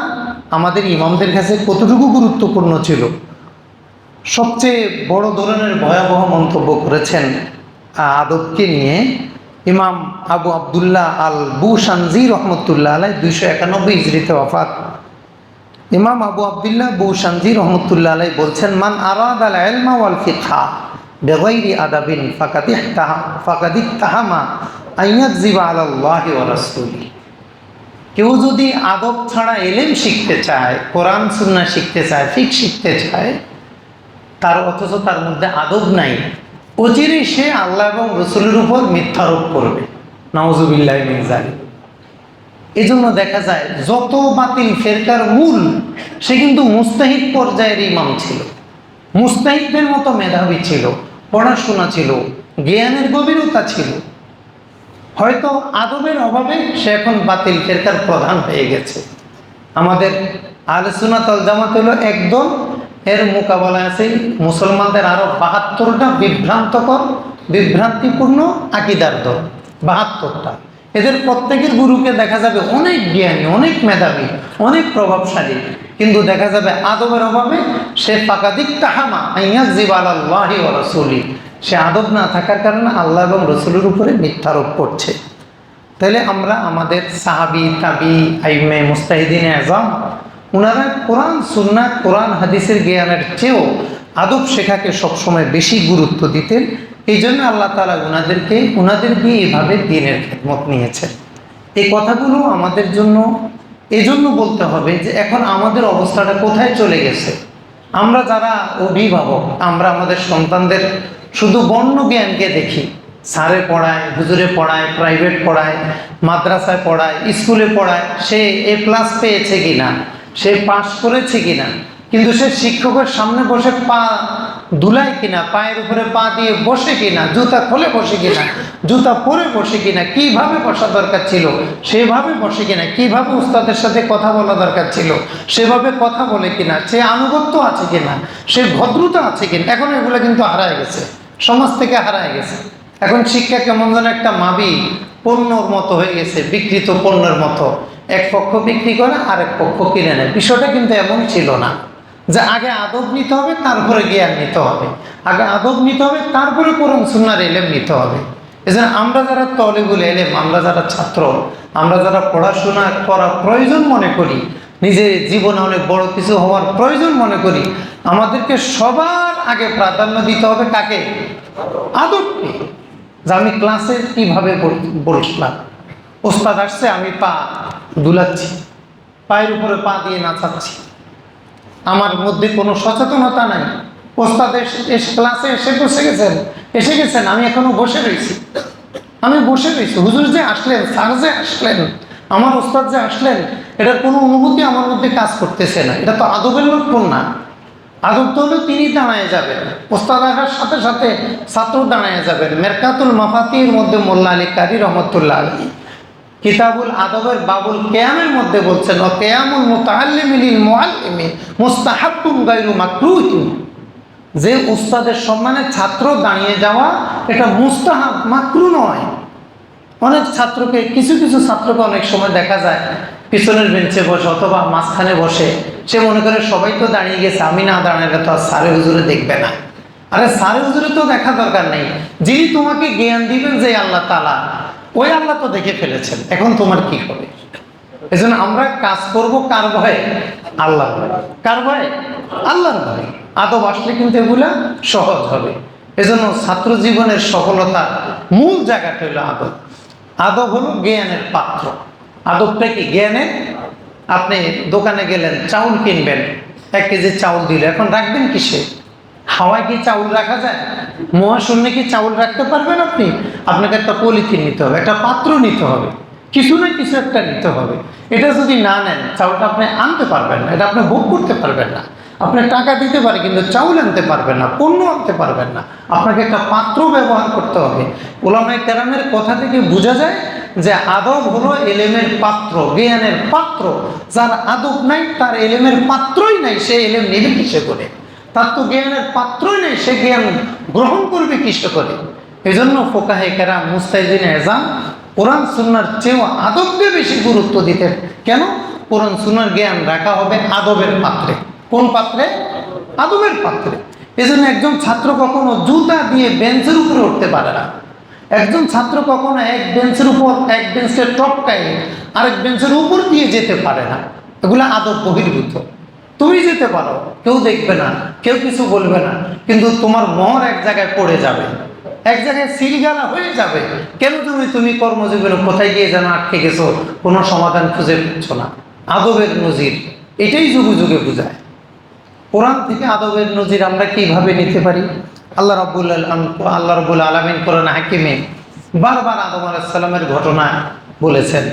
আমাদের ইমামদের কাছে কতটুকু গুরুত্বপূর্ণ ছিল। সবচেয়ে বড় ধরনের ভয়াবহ মন্তব্য করেছেন আদবকে নিয়ে ইমাম আবু আবদুল্লাহ আল বুশানজি রহমতুল্লাহ আলাই, 291 হিজরিতে ওয়াফাত। ইমাম আবু আবদুল্লাহ বুশানজি রহমতুল্লাহ আলাই বলছেন, মান আরাদ আল ইলমা ওয়াল ফিকহা বিগাইরি আদাবিন ফাকাদ ইত্তাহামা আইয়াকযিবা আলাল্লাহি ওয়া রাসূলিহি, কেউ যদি আদব ছাড়া এলেম শিখতে চায়, কোরআন সুন্নাহ শিখতে চায়, ফিকহ শিখতে চায়, তার অথচ তার মধ্যে আদব নাই, অচিরেই সে আল্লাহ এবং রসুলের উপর মিথ্যারোপ করবে। নাউজুবিল্লাহি মিন যালিক। এই জন্য দেখা যায় যত বাতিল ফেরকার মূল, সে কিন্তু মুস্তাহিদ পর্যায়ের ইমাম ছিল, মুস্তাহিদদের মতো মেধাবী ছিল, পড়াশোনা ছিল, জ্ঞানের গভীরতা ছিল। হয়তো আদবের অভাবে সে এখন বাতিল ফেরকার প্রধান হয়ে গেছে। আমাদের আহলে সুন্নাত ওয়াল জামাত হলো একদল, এর মোকাবেলায় আছে মুসলমানদের আরো 72টা বিভ্রান্তিপূর্ণ আকীদার দল, 72টা। এদের প্রত্যেকের গুরুকে দেখা যাবে অনেক জ্ঞানী, অনেক মেধাবী, অনেক প্রভাবশালী, কিন্তু দেখা যাবে আদবের অভাবে সে ফাকাদিক তাহামা আইয়াকযিবা আলাল্লাহি ওয়া রাসূলিহি, সে আদব না থাকার কারণে আল্লাহ এবং রসুলের উপরে মিথ্যারোপ করছে। তাহলে আমরা আমাদের সাহাবি তাবি আইমে মুস্তাহিদিনে আযম, ওনারা কোরআন সুন্নাহ কোরআন হাদিসের জ্ঞানের চেয়েও আদব শেখাকে সবসময় বেশি গুরুত্ব দিতেন। এই জন্য আল্লাহ তাআলা ওনাদের দিয়ে এভাবে দ্বীনের খেদমত নিয়েছেন। এই কথাগুলো আমাদের জন্য এজন্য বলতে হবে যে এখন আমাদের অবস্থাটা কোথায় চলে গেছে। আমরা যারা অভিভাবক, আমরা আমাদের সন্তানদের শুধু বর্ণ জ্ঞানকে দেখি, স্যারে পড়ায়, হুজুরে পড়ায়, প্রাইভেট পড়ায়, মাদ্রাসায় পড়ায়, স্কুলে পড়ায়, সে A+ পেয়েছে কিনা, সে পাস করেছে কিনা, কিন্তু সে শিক্ষকের সামনে বসে পা দুলায় কিনা, পায়ের উপরে পা দিয়ে বসে কিনা, জুতা খুলে বসে কিনা, জুতা পরে বসে কিনা, কিভাবে বসা দরকার ছিল সেভাবে বসে কিনা, কিভাবে উস্তাদের সাথে কথা বলা দরকার ছিল সেভাবে কথা বলে কিনা, সে আনুগত্য আছে কিনা, সে ভদ্রতা আছে কিনা, এখন এগুলো কিন্তু হারায় গেছে, সমাজ থেকে হারায় গেছে। এখন শিক্ষা কেমন যেন একটা মাবি পণ্যর মতো হয়ে গেছে, বিকৃত পণ্যের মতো। এক পক্ষ বিক্রি করে আর এক পক্ষ কিনে নেয়। বিষয়টা কিন্তু এমন ছিল না যে আগে আদব নিতে হবে তারপরে জ্ঞান নিতে হবে, আগে আদব নিতে হবে তারপরে কোরআন সুন্নাহর ইলম নিতে হবে। এজন্য আমরা যারা তলেবুল ইলম, আমরা যারা ছাত্র, আমরা যারা পড়াশোনা করা প্রয়োজন মনে করি, নিজের জীবনে অনেক বড় কিছু হওয়ার প্রয়োজন মনে করি, আমাদেরকে সবার আগে প্রাধান্য দিতে হবে কাকে? আদবকে। যে আমি ক্লাসে কিভাবে বসলাম, ওস্তাদ আসছে আমি পা দুলাচ্ছি, পায়ের উপরে পা দিয়ে নাচাচ্ছি, আমার মধ্যে কোনো সচেতনতা নাই। ওস্তাদ ক্লাসে এসে গেছেন, আমি এখনো বসে রয়েছি, হুজুর যে আসলেন, স্যার যে আসলেন, আমার ওস্তাদ যে আসলেন, এটার কোনো অনুভূতি আমার মধ্যে কাজ করতেছে না। এটা তো আদবের লক্ষণ না। আদব তো হলো তিনি দাঁড়ায় যাবেন, ওস্তাদ আসার সাথে সাথে ছাত্র দাঁড়ায় যাবেন। মেরকাতুল মাফাতির মধ্যে মোল্লা আলী কারি রহমতুল্লাহ আলী কিতাবুল আদবের বাবুল কেয়ামের মধ্যে বলছেন, ও কেয়ামুল মুতাআল্লিমি লিল মুআল্লিমি মুস্তাহাব্বুন গায়রু মাকরুহিন, যে উস্তাদের সম্মানে ছাত্র দাঁড়িয়ে যাওয়া এটা মুস্তাহাব, মাকরু নয়। অনেক ছাত্রকে, কিছু কিছু ছাত্রকে অনেক সময় দেখা যায় পিছনের বেঞ্চে বসে অথবা মাঝখানে বসে, সে মনে করে সবাই তো দাঁড়িয়ে গেছে, আমি না দাঁড়ালে তো আর স্যারে হুজুরে দেখবে না। আরে স্যারে হুজুরে তো দেখা দরকার নেই, যিনি তোমাকে জ্ঞান দিবেন যে আল্লাহ তাআলা, ওই আল্লাহ তো দেখে ফেলেছেন, এখন তোমার কি হবে? এজন্য আমরা কাজ করব কার ভয়ে? আল্লাহর ভয়ে। কার ভয়ে? আল্লাহর ভয়ে। আদব আসলে কিন্তু এগুলা সহজ হবে। এজন্য ছাত্র জীবনের সফলতার মূল জায়গাটা হলো আদব। আদব হলো জ্ঞানের পাত্র। আদবটা কি? জ্ঞানের। আপনি দোকানে গেলেন, চাউল কিনবেন, 1 কেজি চাউল দিলে এখন রাখবেন কিসে? হাওয়ায় কি চাউল রাখা যায়? মহাশূন্যে কি চাউল রাখতে পারবেন আপনি? আপনাকে একটা পলিথিন নিতে হবে, একটা পাত্র নিতে হবে, কিছু না কিছু একটা নিতে হবে। এটা যদি না নেন, চাউলটা আপনি আনতে পারবেন না, এটা আপনি ভোগ করতে পারবেন না। আপনি টাকা দিতে পারে কিন্তু চাউল আনতে পারবেন না, পণ্য আনতে পারবেন না। আপনাকে একটা পাত্র ব্যবহার করতে হবে। উলামায়ে কেরামের কথা থেকে বোঝা যায় যে আদব হলো এলেমের পাত্র, জ্ঞানের পাত্র। যার আদব নাই, তার এলেমের পাত্রই নাই, সে এলেম নেবে কিসে করে? তার তো জ্ঞানের পাত্রই নেই, সে জ্ঞান গ্রহণ করবে কিসে করে? এই জন্য ফোকাহে কেরাম, মুস্তাহিদিনে এজাম কোরআন সুন্নাহর চেয়েও আদবকে বেশি গুরুত্ব দিতেন। কেন? কোরআন সুন্নাহর জ্ঞান রাখা হবে আদবের পাত্রে। কোন পাত্রে? আদবের পাত্রে। এই জন্য একজন ছাত্র কখনো জুতা দিয়ে বেঞ্চের উপরে উঠতে পারে না। একজন ছাত্র কখনো এক বেঞ্চের উপর, এক বেঞ্চকে টপকায় আরেক বেঞ্চের উপর দিয়ে যেতে পারে না। এগুলো আদব বহির্ভূত। তুমি যেতে পারো, কেউ দেখবে না, কেউ কিছু বলবে না, কিন্তু তোমার মোহর এক জায়গায় পড়ে যাবে, এক জায়গায় সিলগালা হয়ে যাবে। কেন? তুমি কর্মজীবনে কোথায় গিয়ে যেন আটকে গেছো, কোনো সমাধান খুঁজে পাচ্ছ না। আদবের নজির এটাই যুগে যুগে বোঝায়। কোরআন থেকে আদবের নজির আমরা কিভাবে নিতে পারি? আল্লাহ রাব্বুল আলামিন কোরআন হাকিমে বারবার আদম আলাইহিস সালামের ঘটনা বলেছেন,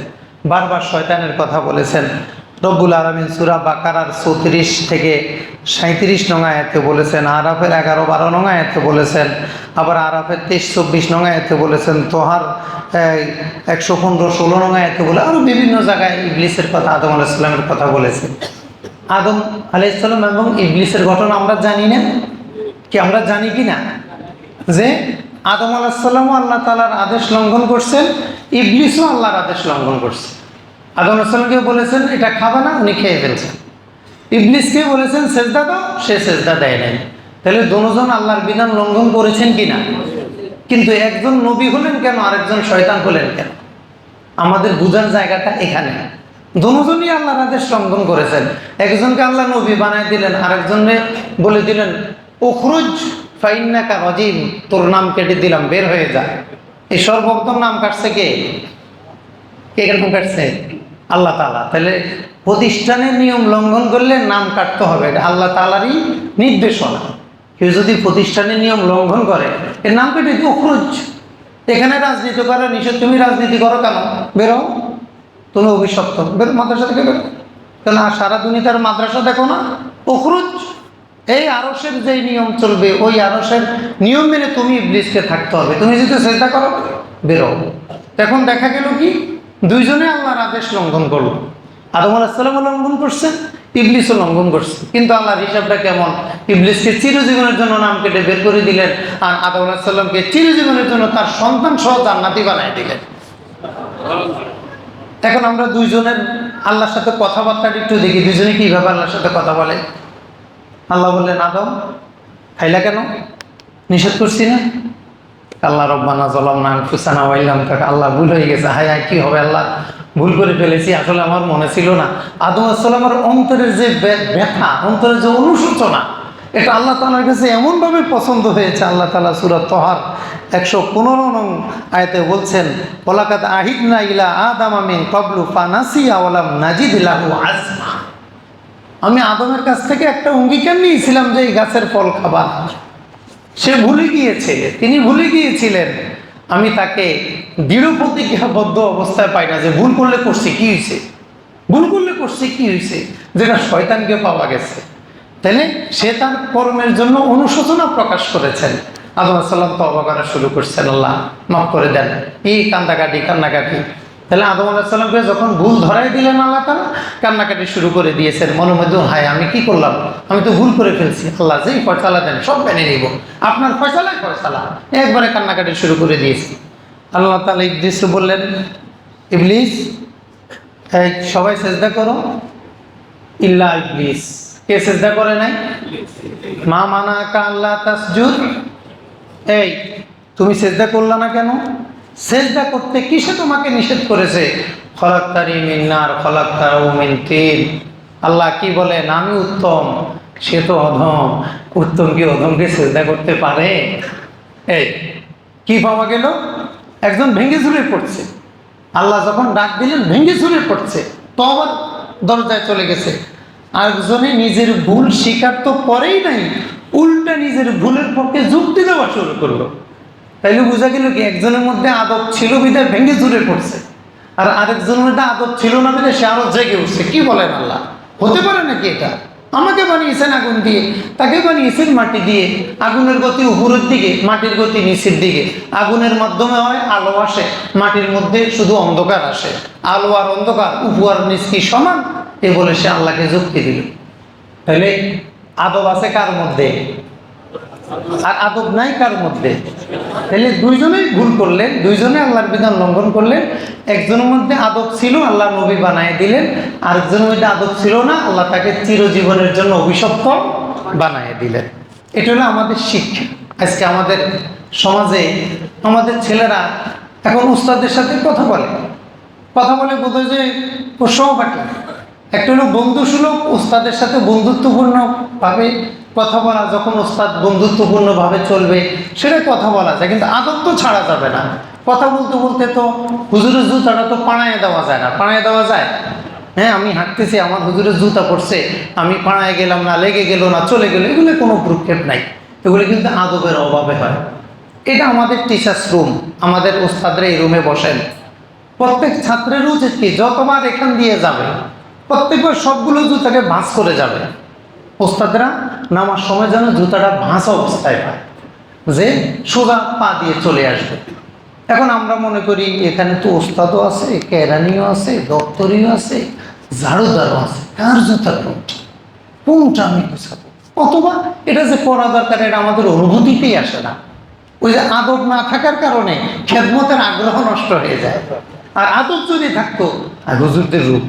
বারবার শয়তানের কথা বলেছেন। রব্বুল আলামিন সূরা বাকারার 34 থেকে 37 নং আয়াতে বলেছেন, আরাফের 11-12 নং আয়াতে বলেছেন, আবার আরাফের 23-24 নং আয়াতে বলেছেন, তোহার 115-16 নং আয়াতে বলে, আরও বিভিন্ন জায়গায় ইবলিসের কথা, আদম আলাইহিস সালামের কথা বলেছেন। আদম আলাইহিস সালাম এবং ইবলিসের ঘটনা আমরা জানি না কি? আমরা জানি কি না যে আদম আলাইহিস সালামও আল্লাহ তাআলার আদেশ লঙ্ঘন করছেন, ইবলিসও আল্লাহর আদেশ লঙ্ঘন করছে। আদম আলাইহিস সালামকে বলেছেন এটা খাবে না, উনি খেয়ে ফেলছেন। ইবলিসকে বলেছেন সেজদা দাও, সে সেজদা দেয় নাই। তাহলে দুজন আল্লাহর বিধান লঙ্ঘন করেছেন কিনা? কিন্তু একজন নবী হলেন কেন, আরেকজন শয়তান হলেন কেন? আমাদের বুঝার জায়গাটা এখানে। দুজনই আল্লাহর আদেশ লঙ্ঘন করেছেন। একজনকে আল্লাহ নবী বানায় দিলেন, আরেকজনে বলে দিলেন উখরুজ ফাইন্নাকা রাজিম, তোর নাম কেটে দিলাম, বের হয়ে যা। এই সর্বপ্রথম নাম কাটছে কে? কে নাম কাটছে? আল্লাহ তাআলা। তাহলে প্রতিষ্ঠানের নিয়ম লঙ্ঘন করলে নাম কাটতে হবে, এটা আল্লাহ তাআলারই নির্দেশনা। কেউ যদি প্রতিষ্ঠানের নিয়ম লঙ্ঘন করে, এর নাম কেটে দিও উখরুজ। এখানে রাজনীতি করা নিষেধ, তুমি রাজনীতি করো কেন? বেরো, তুমি অভিশপ্ত, বেরো মাদ্রাসা থেকে বেরো। কেন? সারা দুনিয়ার মাদ্রাসা দেখো না? উখরুজ। এই আরশের যেই নিয়ম চলবে, ওই আরশের নিয়ম মেনে তুমি ইবলিসকে থাকতে হবে। তুমি যদি চেষ্টা করো, বেরো। এখন দেখা গেল কি দুইজনে আল্লাহর আদেশ লঙ্ঘন করলো। আদম আলাইহিস সালাম লঙ্ঘন করছেন, ইবলিসও লঙ্ঘন করছে। কিন্তু আল্লাহর হিসাবটা কেমন? ইবলিসকে চিরজীবনের জন্য নাম কেটে বের করে দিলেন, আর আদম আলাইহিস সালামকে চিরজীবনের জন্য তার সন্তান সহ জান্নাতি বানায় দিলেন। এখন আমরা দুইজনের আল্লাহর সাথে কথাবার্তাটা একটু দেখি, দুজনে কীভাবে আল্লাহর সাথে কথা বলে। আল্লাহ বললেন, আদম খাইলা কেন? নিষেধ করছি না? আল্লাহ রব্বানা যালামনা আনফুসানা ওয়া ইল্লাম তাগফির, আল্লাহ ভুল হয়ে গেছে, হায় হায় কি হবে আল্লাহ, ভুল করে ফেলেছি, আসলে আমার মনে ছিল না। আদম আলাইহিস সালামের অন্তরের যে ব্যথা, অন্তরের যে অনুশোচনা, এটা আল্লাহ তাআলার কাছে এমনভাবে পছন্দ হয়েছে। আল্লাহ তাআলা সূরা তহার 115 নং আয়াতে বলছেন, ওয়ালাকাদ আহিদনা ইলা আদামা মিন ক্বাবলু ফানাসিয়া ওয়া লাম নাজিদ লাহু আজমা। আমি আদমের কাছ থেকে একটা অঙ্গীকার নিয়েছিলাম যে এই গাছের ফল খাবার, সে ভুলে গিয়েছে, তিনি ভুলে গিয়েছিলেন। আমি তাকে দৃঢ় প্রতিজ্ঞাবদ্ধ অবস্থায় পাই না যে ভুল করলে করছি কি হয়েছে, ভুল করলে করছি কি হয়েছে, যেটা শয়তানকে পাওয়া গেছে। তাহলে সে তার কর্মের জন্য অনুশোচনা প্রকাশ করেছেন। আদম আলাইহিস সালাম তওবা করা শুরু করছেন, আল্লাহ মাফ করে দেন, এই কান্নাকাটি। তাহলে আদম আলাইহিস সালামকে যখন ভুল ধরাই দিলেন আল্লাহ তাআলা, কান্নাকাটি শুরু করে দিয়েছেন, মনের মধ্যে হায় আমি কি করলাম, আমি তো ভুল করে ফেলছি, আল্লাহ যেই ফয়সালা দেন সব মেনে নিব, আপনার ফয়সালাই ফয়সালা, একবারে কান্নাকাটি শুরু করে দিয়েছি। আল্লাহ তাআলা ইবলিসকে বললেন, ইবলিস এই সবাই সেজদা করো ইল্লা ইবলিস। কে সেজদা করে নাই? মা মানাকা আল্লাহ তাসজুদ, এই তুমি সেজদা করলা না কেন? সেজদা করতে কিসে তোমাকে নিষেধ করেছে? খলাকতানি মিন নার খলাকতাহু মিন তিন। আল্লাহ কি বলেন, আমি উত্তম, সে তো অধম, উত্তম কি অধমকে সেজদা করতে পারে? এই কি পাওয়া গেল? একজন ভেঙে ঝুলে পড়ছে, আল্লাহ যখন ডাক দিলেন ভেঙে ঝুলে পড়ছে, তো আবার দরজায় চলে গেছে। আরেকজনে নিজের ভুল স্বীকার তো করেই নাই, উল্টা নিজের ভুলের পক্ষে যুক্তি দেওয়া শুরু করলো। তাইলে বোঝা গেল কি, একজনের মধ্যে আদব ছিল বিধায় ভেঙে ঝুলে পড়ছে, আর আরেকজনের মধ্যে আদব ছিল না বিধায় সে আরো জেগে উঠছে। কি বলেন আল্লাহ? হতে পারে নাকি এটা? আমাকে বানিয়েছেন আগুন দিয়ে, তাকে বানিয়েছেন মাটি দিয়ে। আগুনের গতি উপরের দিকে, মাটির গতি নিচের দিকে। আগুনের মাধ্যমে হয় আলো আসে, মাটির মধ্যে শুধু অন্ধকার আসে। আলো আর অন্ধকার, উপর আর নিচ কি সমান? এ বলে সে আল্লাহকে যুক্তি দিল। তাহলে আদব আছে কার মধ্যে, আর আদব নাই কার মধ্যে? তাহলে দুইজনেই ভুল করলেন, দুইজনে আল্লাহর বিধান লঙ্ঘন করলেন। একজনের মধ্যে আদব ছিল, আল্লাহ নবী বানিয়ে দিলেন। আরেকজনের মধ্যে আদব ছিল না, আল্লাহ তাকে চিরজীবনের জন্য অভিশপ্ত বানিয়ে দিলেন। এটা হলো আমাদের শিক্ষা। আজকে আমাদের সমাজে আমাদের ছেলেরা এখন উস্তাদের সাথে কথা বলে বোধহয় যে ও সহপাঠী। একটা হলো বন্ধুসুলভ, উস্তাদের সাথে বন্ধুত্বপূর্ণভাবে কথা বলা। যখন উস্তাদ বন্ধুত্বপূর্ণভাবে চলবে সেটা কথা বলা যায়, কিন্তু আদব তো ছাড়া যাবে না। কথা বলতে বলতে তো হুজুরের জুতাটা তো পাড়ায় দেওয়া যায় না। পাড়ায় দেওয়া যায়? হ্যাঁ, আমি হাঁটতেছি, আমার হুজুরের জুতা পড়ছে, আমি পাড়ায় গেলাম না, লেগে গেল না, চলে গেল, এগুলো কোনো ভ্রুক্ষেপ নাই। এগুলো কিন্তু আদবের অভাবে হয়। এটা আমাদের টিচার্স রুম, আমাদের উস্তাদরা এই রুমে বসেন। প্রত্যেক ছাত্রের উচিত কি, যতবার এখান দিয়ে যাবে প্রত্যেকবার সবগুলো জুতাকে ভাঁজ করে যাবে। ওস্তাদরা নামার সময় যেন জুতাটা ভাঁজ অবস্থায় পায়, যে সোজা পা দিয়ে চলে আসবে। এখন আমরা মনে করি এখানে তো ওস্তাদও আছে, কেরানিও আছে, দপ্তরিও আছে, ঝাড়ুদারও আছে, কার জুতার কোনটা আমি গুছাবো? অথবা এটা যে করা দরকার, এটা আমাদের অনুভূতিতেই আসে না। ওই যে আদব না থাকার কারণে খেদমতের আগ্রহ নষ্ট হয়ে যায়। আর আদব যদি থাকতো, আর হুজুরদের রূপ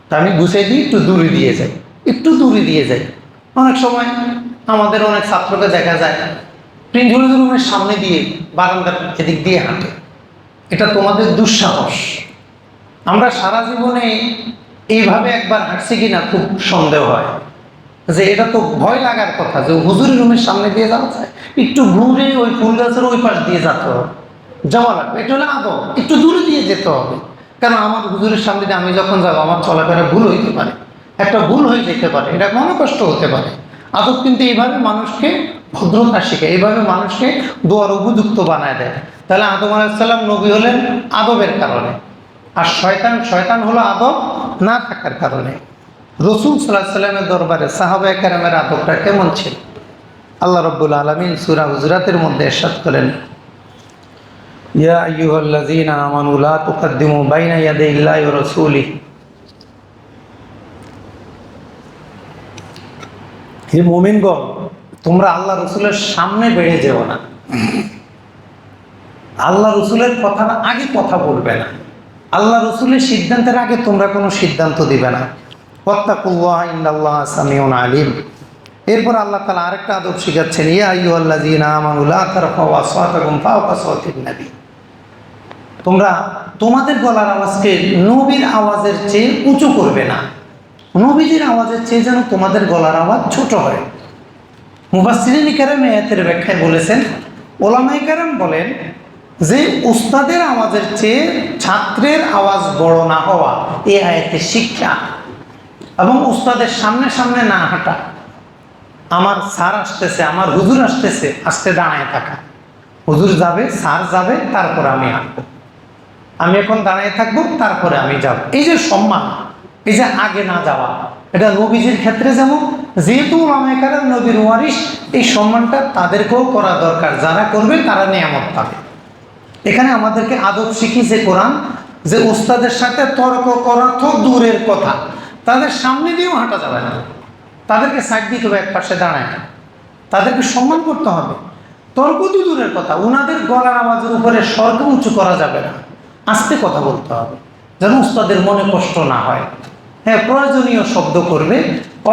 তা আমি গুছিয়ে দিই, একটু দূরে দিয়ে যাই। অনেক সময় আমাদের অনেক ছাত্রকে দেখা যায় প্রিন্সিপাল রুমের সামনে দিয়ে বারান্দার এদিক দিয়ে হাঁটে। এটা তোমাদের দুঃসাহস। আমরা সারা জীবনে এইভাবে একবার হাঁটছি কিনা খুব সন্দেহ হয়, যে এটা তো ভয় লাগার কথা যে হুজুরের রুমের সামনে দিয়ে যাওয়া যায়, একটু ঘুরে ওই ফুল গাছের ওই পাশ দিয়ে যাওয়া লাগবে। এটা হলে আদব, একটু দূরে দিয়ে যেতে হবে। কারণ আমার হুজুরের সামনে দিয়ে আমি যখন যাবো, আমার চলাফেরা ভুল হইতে পারে, একটা ভুল হয়ে যেতে পারে, এটা মনোকষ্ট হতে পারে। আদব কিন্তু এইভাবে মানুষকে ভদ্রতা শেখায়, এইভাবে মানুষকে দোয়ার উপযুক্ত বানায় দেয়। তাহলে আদম আলাইহিস সালাম নবী হলেন আদবের কারণে, আর শয়তান হলো আদব না থাকার কারণে। রাসূল সাল্লাল্লাহু আলাইহি সাল্লামের দরবারে সাহাবায়ে কেরামের আদবটা কেমন ছিল? আল্লাহ রাব্বুল আলামিন সূরা হুজুরাতের মধ্যে ইরশাদ করেন, ইয়া আইয়ুহাল্লাযীনা আমানু লা তুকদ্দিমু বাইনা ইয়াদাইল্লাহি ওয়া রাসূলিহি। হে মুমিনগণ, তোমরা আল্লাহ রসুলের সামনে বেড়ে যেও না, আল্লাহ রসুলের কথা আগে কথা বলবে না। আল্লাহ রসুলের সিদ্ধান্তের আগে তোমরা কোনো সিদ্ধান্ত দিবে না। ওয়াত্তাকুল্লাহ ইন্নাল্লাহা সামিউন আলিম। এরপর আল্লাহ তাআলা আরেকটা আদব শিখাচ্ছেন, ইয়া আইয়ুহাল্লাযীনা আমানু লা তারফাউ আসওয়াতাকুম ফাওকা সাওতিন নবী। তোমরা তোমাদের গলার আওয়াজকে নবীর আওয়াজের চেয়ে উঁচু করবে না, নবীজির আওয়াজের চেয়ে যেন তোমাদের গলার আওয়াজ ছোট হয়। মুফাসসিরিন কেরাম আয়াতের ব্যাখ্যায় বলেছেন, ওলামায়ে কেরাম বলেন যে উস্তাদের আওয়াজের চেয়ে ছাত্রের আওয়াজ বড় না হওয়া এই আয়াতের শিক্ষা, এবং উস্তাদের সামনে সামনে না হাঁটা। আমার স্যার আসতেছে, আমার হুজুর আসতেছে, আসতে দাঁড়ায় থাকা, হুজুর যাবে, স্যার যাবে, তারপরে আমি হাঁটবো, আমি এখন দাঁড়ায় থাকবো, তারপরে আমি যাব। এই যে সম্মান, এই যে আগে না যাওয়া, এটা নবীজির ক্ষেত্রে যেমন, যেহেতু ওলামায়ে কেরাম নবীর ওয়ারিস, এই সম্মানটা তাদেরকেও করা দরকার, যারা করবে তারা নিয়ামত পাবে। এখানে আমাদেরকে আদব শিখিয়েছে কোরআন যে উস্তাদের সাথে তর্ক করা তো দূরের কথা, তাদের সামনে দিয়েও হাঁটা যাবে না, তাদেরকে সাইড দিতে হবে, এক পাশে দাঁড়ায় না, তাদেরকে সম্মান করতে হবে। তর্ক তো দূরের কথা, ওনাদের গলার আওয়াজের উপরে স্বর্গ উঁচু করা যাবে না, আস্তে কথা বলতে হবে যেন উস্তাদের মনে কষ্ট না হয়। হ্যাঁ, প্রয়োজনীয় শব্দ করবে,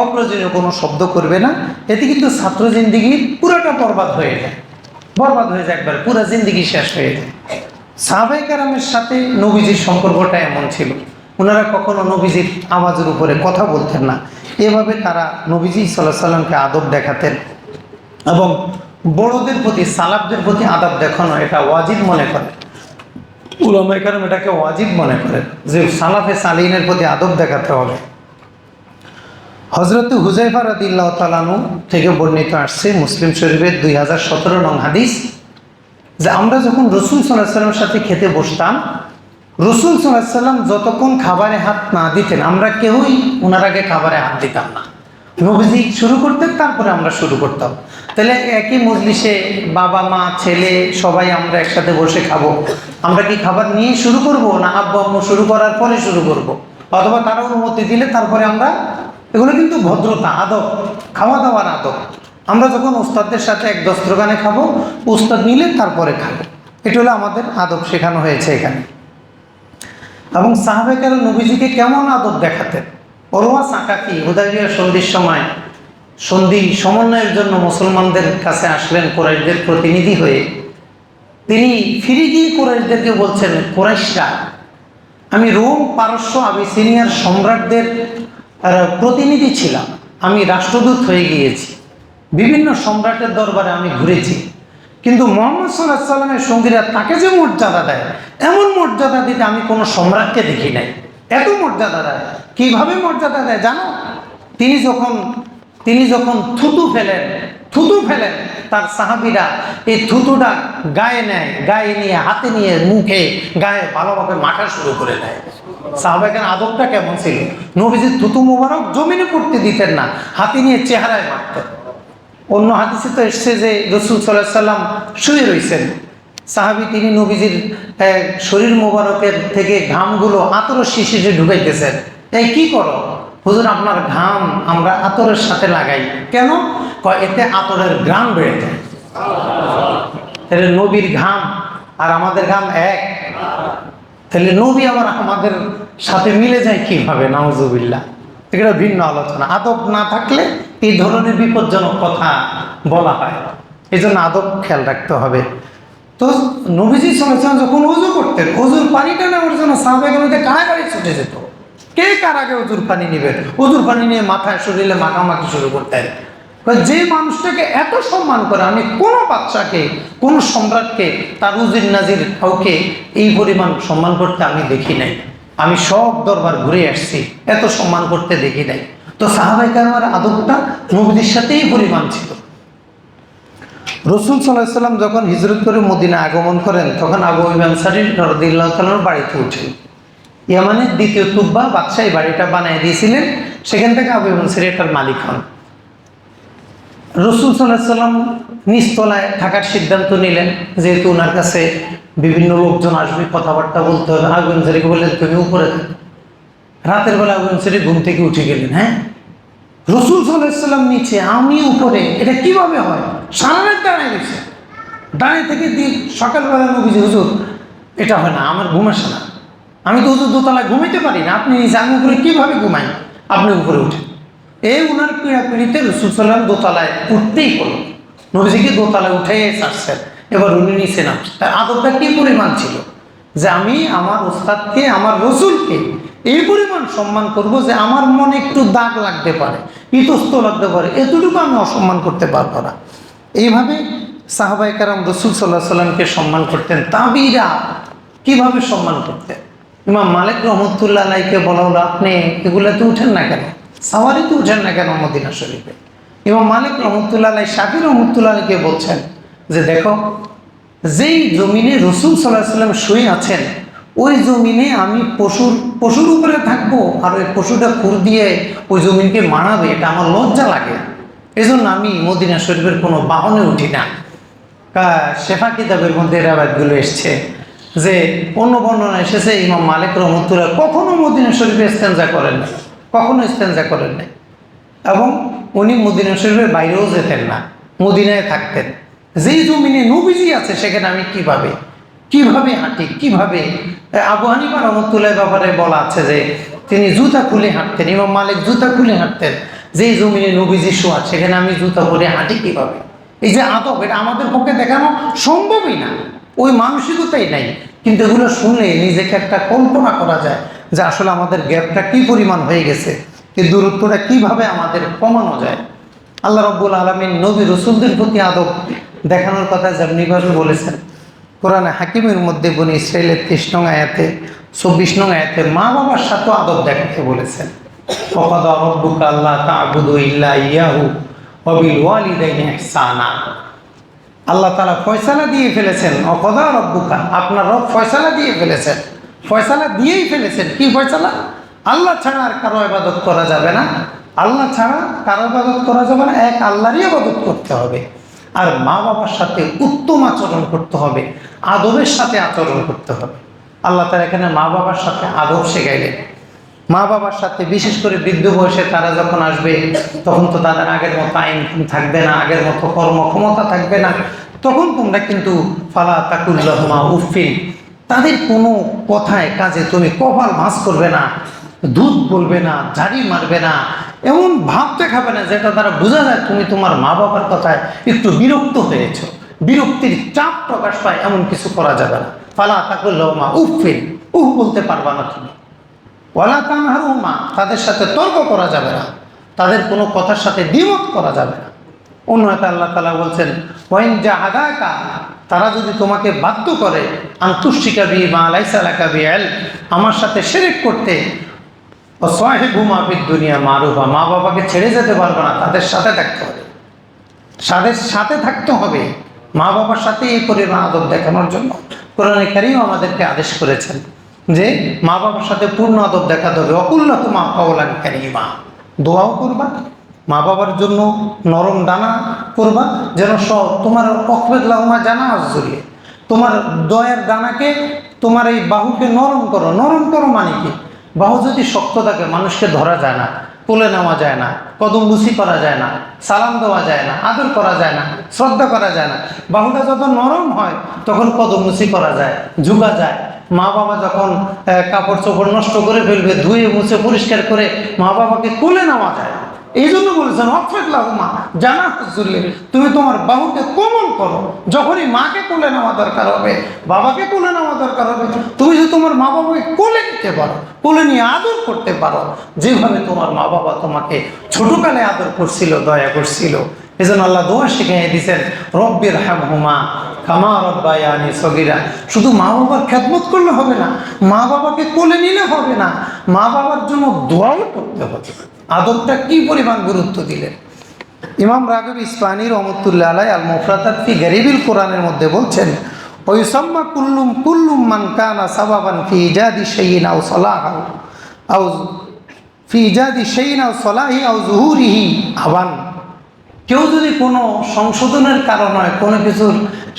অপ্রয়োজনীয় কোনো শব্দ করবে না। এতে কিন্তু ছাত্র জিন্দিগির পুরোটা বরবাদ হয়ে যায়, বরবাদ হয়ে যায়, একবার পুরো জিন্দিগি শেষ হয়ে যায়। সাহাবায়ে কেরামের সাথে নবীজির সম্পর্কটা এমন ছিল, ওনারা কখনো নবীজির আওয়াজের উপরে কথা বলতেন না। এভাবে তারা নবীজি সাল্লাল্লাহু আলাইহি সাল্লামকে আদব দেখাতেন, এবং বড়দের প্রতি, সালাফদের প্রতি আদব দেখানো এটা ওয়াজিব মনে করেন। উলামায়ে কেরাম এটাকে ওয়াজিব মনে করেন যে সালাফে সালিহিনের প্রতি আদব দেখাতে হবে। হযরত হুযায়ফা রাদিয়াল্লাহু তাআলা আনহু থেকে বর্ণিত আসছে মুসলিম শরীফের 2017 নং হাদিস, যে আমরা যখন রাসূল সাল্লাল্লাহু আলাইহি সাল্লামের সাথে খেতে বসতাম, রাসূল সাল্লাল্লাহু আলাইহি সাল্লাম যতক্ষণ খাবারে হাত না দিতেন আমরা কেউই ওনার আগে খাবারে হাত দিতাম না। নবীজি শুরু করতেন, তারপরে আমরা শুরু করতাম। তাহলে একই মজলিসে বাবা মা ছেলে সবাই আমরা একসাথে বসে খাবো, আমরা কি খাবার নিয়ে শুরু করব, না আব্বু আম্মু শুরু করার পরে শুরু করব, অথবা তারা অনুমতি দিলে তারপরে আমরা? এগুলো কিন্তু ভদ্রতা, আদব, খাওয়া দাওয়ার আদব। আমরা যখন উস্তাদদের সাথে এক দস্তরখানে খাবো, উস্তাদ নিলে তারপরে খাবো, এটা হলো আমাদের আদব শেখানো হয়েছে এখানে। এবং সাহাবায়ে কেরাম নবীজিকে কেমন আদব দেখাতেন। উরওয়া সাকাফি হুদায়বিয়া সন্ধির সময় সন্ধি সমন্বয়ের জন্য মুসলমানদের কাছে আসলেন কুরাইশদের প্রতিনিধি হয়ে। তিনি ফিরে গিয়ে কুরাইশদেরকে বলছেন, কুরাইশরা, আমি রোম, পারস্য, আবিসিনিয়ার সম্রাটদের প্রতিনিধি ছিলাম, আমি রাষ্ট্রদূত হয়ে গিয়েছি, বিভিন্ন সম্রাটের দরবারে আমি ঘুরেছি, কিন্তু মুহাম্মদ সাল্লাল্লাহু আলাইহি সাল্লামের সঙ্গীরা তাকে যে মর্যাদা দেয়, এমন মর্যাদা দিতে আমি কোনো সম্রাটকে দেখি নাই। এত মর্যাদা দেয়, কীভাবে মর্যাদা দেয় জানো? তিনি যখন থুতু ফেলেন, তার সাহাবীরা এই থুতুটা গায়ে নেয়, গায়ে নিয়ে, হাতে নিয়ে, মুখে, গায়ে ভালোভাবে মাখা শুরু করে দেয়। সাহাবায়ে আদবটা কেমন ছিল? নবীজির থুতু মোবারক জমিনে পড়তে দিতেন না, হাতে নিয়ে চেহারায় মাখতেন। অন্য হাদিসে তো এসছে যে রাসূল সাল্লাল্লাহু আলাইহি সাল্লাম শুয়ে রয়েছেন, সাহাবী তিনি নবীজির শরীর মোবারকের থেকে ঘামগুলো আতরের শিশিরে ঢুকাইতেছেন। এই কি করো? হুজুর, আপনার ঘাম আমরা আতরের সাথে লাগাই। কেন? এতে আতরের ঘ্রাণ বেড়ে যায়। তাহলে নবীর ঘাম আর আমাদের ঘাম এক, তাহলে নবী আবার আমাদের সাথে মিলে যায় কিভাবে? নাউজুবিল্লাহ। এটা ভিন্ন আলোচনা। আদব না থাকলে এই ধরনের বিপজ্জনক কথা বলা হয়, এই জন্য আদব খেয়াল রাখতে হবে। তো নবীজি সাল্লাল্লাহু আলাইহি ওয়াসাল্লাম যখন ওযু করতেন, ওযুর পানিটা নেওয়ার জন্য সাহাবায়ে মধ্যে কাড়াকাড়ি ছুটে যেত, কে কার আগে ওযুর পানি নেবে। ওযুর পানি নিয়ে মাথায় শরীরে মাখামাখি শুরু করতেন। যে মানুষটাকে এত সম্মান করে, আমি কোনো বাচ্চাকে, কোনো সম্রাটকে, তার উজির নাজির কাউকে এই পরিমাণ সম্মান করতে আমি দেখি নাই। আমি সব দরবার ঘুরে আসছি, এত সম্মান করতে দেখি নাই। তো সাহাবায়ে কেরামের আদবটা নবীর সাথেই পরিমাণ ছিল। রাসূল সাল্লাল্লাহু আলাইহি সাল্লাম যখন হিজরত করে মদিনা আগমন করেন, তখন আবু আইয়ুব আনসারী রাদিয়াল্লাহু তাআলার বাড়িতে উঠেন। ইয়ামানের দ্বিতীয় তুব্বা বাদশাহ বাড়িটা বানিয়ে দিয়েছিলেন, সেখান থেকে আবু আইয়ুব আনসারী এটার মালিক হন। রাসূল সাল্লাল্লাহু আলাইহি সাল্লাম নিচতলায় থাকার সিদ্ধান্ত নিলেন, যেহেতু ওনার কাছে বিভিন্ন লোকজন আসবে, কথাবার্তা বলতে হবে। আবু আইয়ুব আনসারীকে বললেন, তুমি উপরে থাকো। রাতের বেলা আবু আইয়ুব আনসারী ঘুম থেকে উঠে গেলেন। হ্যাঁ, রাসূল সাল্লাল্লাহু আলাইহি সাল্লাম নিচে, আমি উপরে, এটা কিভাবে হয়? সারা রাত দাঁড়ায় গেছে, দাঁড়িয়ে থেকে সকালবেলা নবীজি, হুজুর এটা হয় না, আমার ঘুম আসে না, আমি তো হুজুর দোতলায় ঘুমাইতে পারি না, আপনি নিচে, আমি উপরে কীভাবে ঘুমাই? আপনি উপরে উঠেন। এই উনার পিড়াপিড়িতে রাসূল সাল্লাল্লাহু আলাইহি ওয়াসাল্লাম দোতলায় উঠতেই হলো, নবীজিকে দোতলায় উঠে ছাড়ছেন, এবার উনি নিচে নামছেন। তার আদবটা কি পরিমাণ ছিল যে আমি আমার ওস্তাদকে, আমার রসুলকে এই পরিমাণ সম্মান করব যে আমার মনে একটু দাগ লাগতে পারে, ইতস্ত লাগতে পারে, এতটুকু আমি অসম্মান করতে পারবো না। এইভাবে সাহাবায়ে কেরাম রাসূল সাল্লাল্লাহু আলাইহি ওয়াসাল্লামকে সম্মান করতেন। তাবিরা কিভাবে সম্মান করতেন? ইমাম মালিক রহমতুল্লাহ আলাইকে বলা হলো, আপনি এগুলোতে উঠেন না কেন, সাওয়ারিতে উঠেন না কেন মদিনা শরীফে? ইমাম মালিক রহমতুল্লাহ আলাই শাফি রহমতুল্লাহ আলাইকে বলছেন যে দেখো, যেই জমিনে রাসূল সাল্লাল্লাহু আলাইহি ওয়াসাল্লাম শুয়ে আছেন ওই জমিনে আমি পশুর উপরে থাকবো, আর ওই পশুটা খুর দিয়ে ওই জমিনকে মারাবে, এটা আমার লজ্জা লাগে। এজন্য আমি মদিনা শরীফের কোনো বাহনে উঠি না। শেফা কিতাবের মধ্যে রাবাতগুলো এসছে যে অন্য বর্ণনা এসেছে ইমাম মালিক রহমতুল্লাহ কখনো মদিনা শরীফে ইস্তেনজা করেন না, কখনো ইস্তেনজা করেন নাই, এবং উনি মদিনা শরীফের বাইরেও যেতেন না, মদিনায় থাকতেন। যেই জমিনে নবীজি আছে সেখানে আমি কিভাবে হাঁটি, কিভাবে? আবু হানিফা রহমতুল্লাহ ব্যাপারে বলা আছে যে তিনি জুতা খুলে হাঁটতেন, ইমাম মালিক জুতা খুলে হাঁটতেন। যেই জমিনে নবীজি শোয়া সেখানে আমি জুতা পরে হাঁটি কিভাবে? এই যে আদব, এটা আমাদের পক্ষে দেখানো সম্ভবই না, ওই মানসিকতাই নাই। কিন্তু এগুলো শুনলে নিজেকে একটা কল্পনা করা যায় যে আসলে আমাদের গ্যাপটা কি পরিমাণ হয়ে গেছে, এই দূরত্বটা কিভাবে আমাদের কমানো যায়। আল্লাহ রাব্বুল আলামিন নবী রাসূলদের প্রতি আদব দেখানোর কথা যেমনিভাবে বলেছেন, কোরআনে হাকিমের মধ্যে বনি ইসরাঈলের ৩৩ নং আয়াতে, ২৪ নং আয়াতে মা বাবার সাথে আদব দেখাতে বলেছেন। ওয়াকাদা রাব্বুকা আল্লা তা'বুদু ইল্লা ইয়াহু ওয়া বিল ওয়ালিদাইনি ইহসানা। আল্লাহ তাআলা ফয়সালা দিয়ে ফেলেছেন, ওয়াকাদা রাব্বুকা, আপনার রব ফয়সালা দিয়ে ফেলেছেন, ফয়সালা দিয়েই ফেলেছেন। কি ফয়সালা? আল্লাহ ছাড়া আর কারো ইবাদত করা যাবে না, আল্লাহ ছাড়া কারো ইবাদত করা যাবে না, এক আল্লাহরই ইবাদত করতে হবে। আর মা বাবার সাথে উত্তম আচরণ করতে হবে, আদবের সাথে আচরণ করতে হবে। আল্লাহ তাআলা এখানে মা বাবার সাথে আদব শেখাইলেন। মা বাবার সাথে, বিশেষ করে বৃদ্ধ বয়সে তারা যখন আসবে তখন তো তাদের আগের মতো আইন থাকবে না, আগের মতো কর্মক্ষমতা থাকবে না। তখন তোমরা কিন্তু ফালা তাকুল্লাহুমা উফিন, তাদের কোনো কথায় কাজে তুমি কপাল ভাঁজ করবে না, দুধ বলবে না, ঝাড়ি মারবে না, এমন ভাব দেখাবে না যেটা দ্বারা বোঝা যায় তুমি তোমার মা বাবার কথায় একটু বিরক্ত হয়েছ, বিরক্তির চাপ প্রকাশ পায়, এমন কিছু করা যাবে না। ফালা তাকুল্লাহুমা উফিন, বলতে পারবা না তুমি। ওয়ালা তানহারুমা, তাদের সাথে তর্ক করা যাবে না, তাদের কোনো কথার সাথে দ্বিমত করা যাবে না। অন্য একটা আল্লাহ তাআলা বলছেন, ওয়াইন জাহাদাকা, তারা যদি তোমাকে বাধ্য করে, আনতুশরিকা বি মা লাইসা লাকা বিইলম, আমার সাথে শিরক করতে, ওয়াসাহিবহুমা ফিদ দুনিয়া মারুফা, মা বাবাকে ছেড়ে যেতে পারবে না, তাদের সাথে থাকতে হবে, সাথে থাকতে হবে। মা বাবার সাথে এই পরিমাণ আদব দেখানোর জন্য কোরআনে কারীম আমাদেরকে আদেশ করেছেন যে মা বাবার সাথে পূর্ণ আদব দেখাতে হবে। ওয়াকুল্লাহুমা কাওলান কারীমা, দোয়াও করবা, মা বাবার জন্য নরম ডানা করবা, যেন সব তোমার অকবেদলাহুমা জানা জড়িয়ে, তোমার দয়ের ডানাকে, তোমার এই বাহুকে নরম করো। নরম করো মানে কি? বাহু যদি শক্ত থাকে মানুষকে ধরা যায় না, কোলে নেওয়া যায় না, কদম বুসি করা যায় না, সালাম দেওয়া যায় না, আদর করা যায় না, শ্রদ্ধা করা যায় না। বাহুটা যত নরম হয় তখন কদম বুসি করা যায়, ঝুঁকা যায়। মা বাবা যখন কাপড় চোপড় নষ্ট করে ফেলবে, ধুয়ে মুছে পরিষ্কার করে মা বাবাকে কোলে নেওয়া যায়। এই জন্য বলেছেন অফেদলাহুমা জানা জুল্লে, তুমি তোমার বাহুকে কোমল করো। যখনই মাকে কোলে নেওয়া দরকার হবে, বাবাকে কোলে নেওয়া দরকার হবে, তুমি যদি তোমার মা বাবাকে কোলে নিতে পারো, কোলে নিয়ে আদর করতে পারো, যেভাবে তোমার মা বাবা তোমাকে ছোটকালে আদর করছিল, দয়া করছিল। এজন্য আল্লাহ দোয়া শিখিয়ে দিয়েছেন, রব্বির হামহুমা কামা রব্বায়ানি সগীরা। শুধু মা বাবার খেদমত করলে হবে না, মা বাবাকে কোলে নিলে হবে না, মা বাবার জন্য দোয়াও করতে হবে। আদবটা কি পরিমাণ গুরুত্ব দিলেন। ইমাম রাগিব ইসফাহানী রহমতুল্লাহ আলাইহি আল মুফরাদাত ফি গারিবিল কোরআনের মধ্যে বলছেন, ওয়ায়ুসাম্মা কুল্লুম মান কানা সাবাবান ফি ইজাদি শাইইন আও সালাহা আও ফি ইজাদি শাইইন আও সালাহি আও যুহুরিহি আবান। কেউ যদি কোনো সংশোধনের কারণ হয়, কোনো কিছুর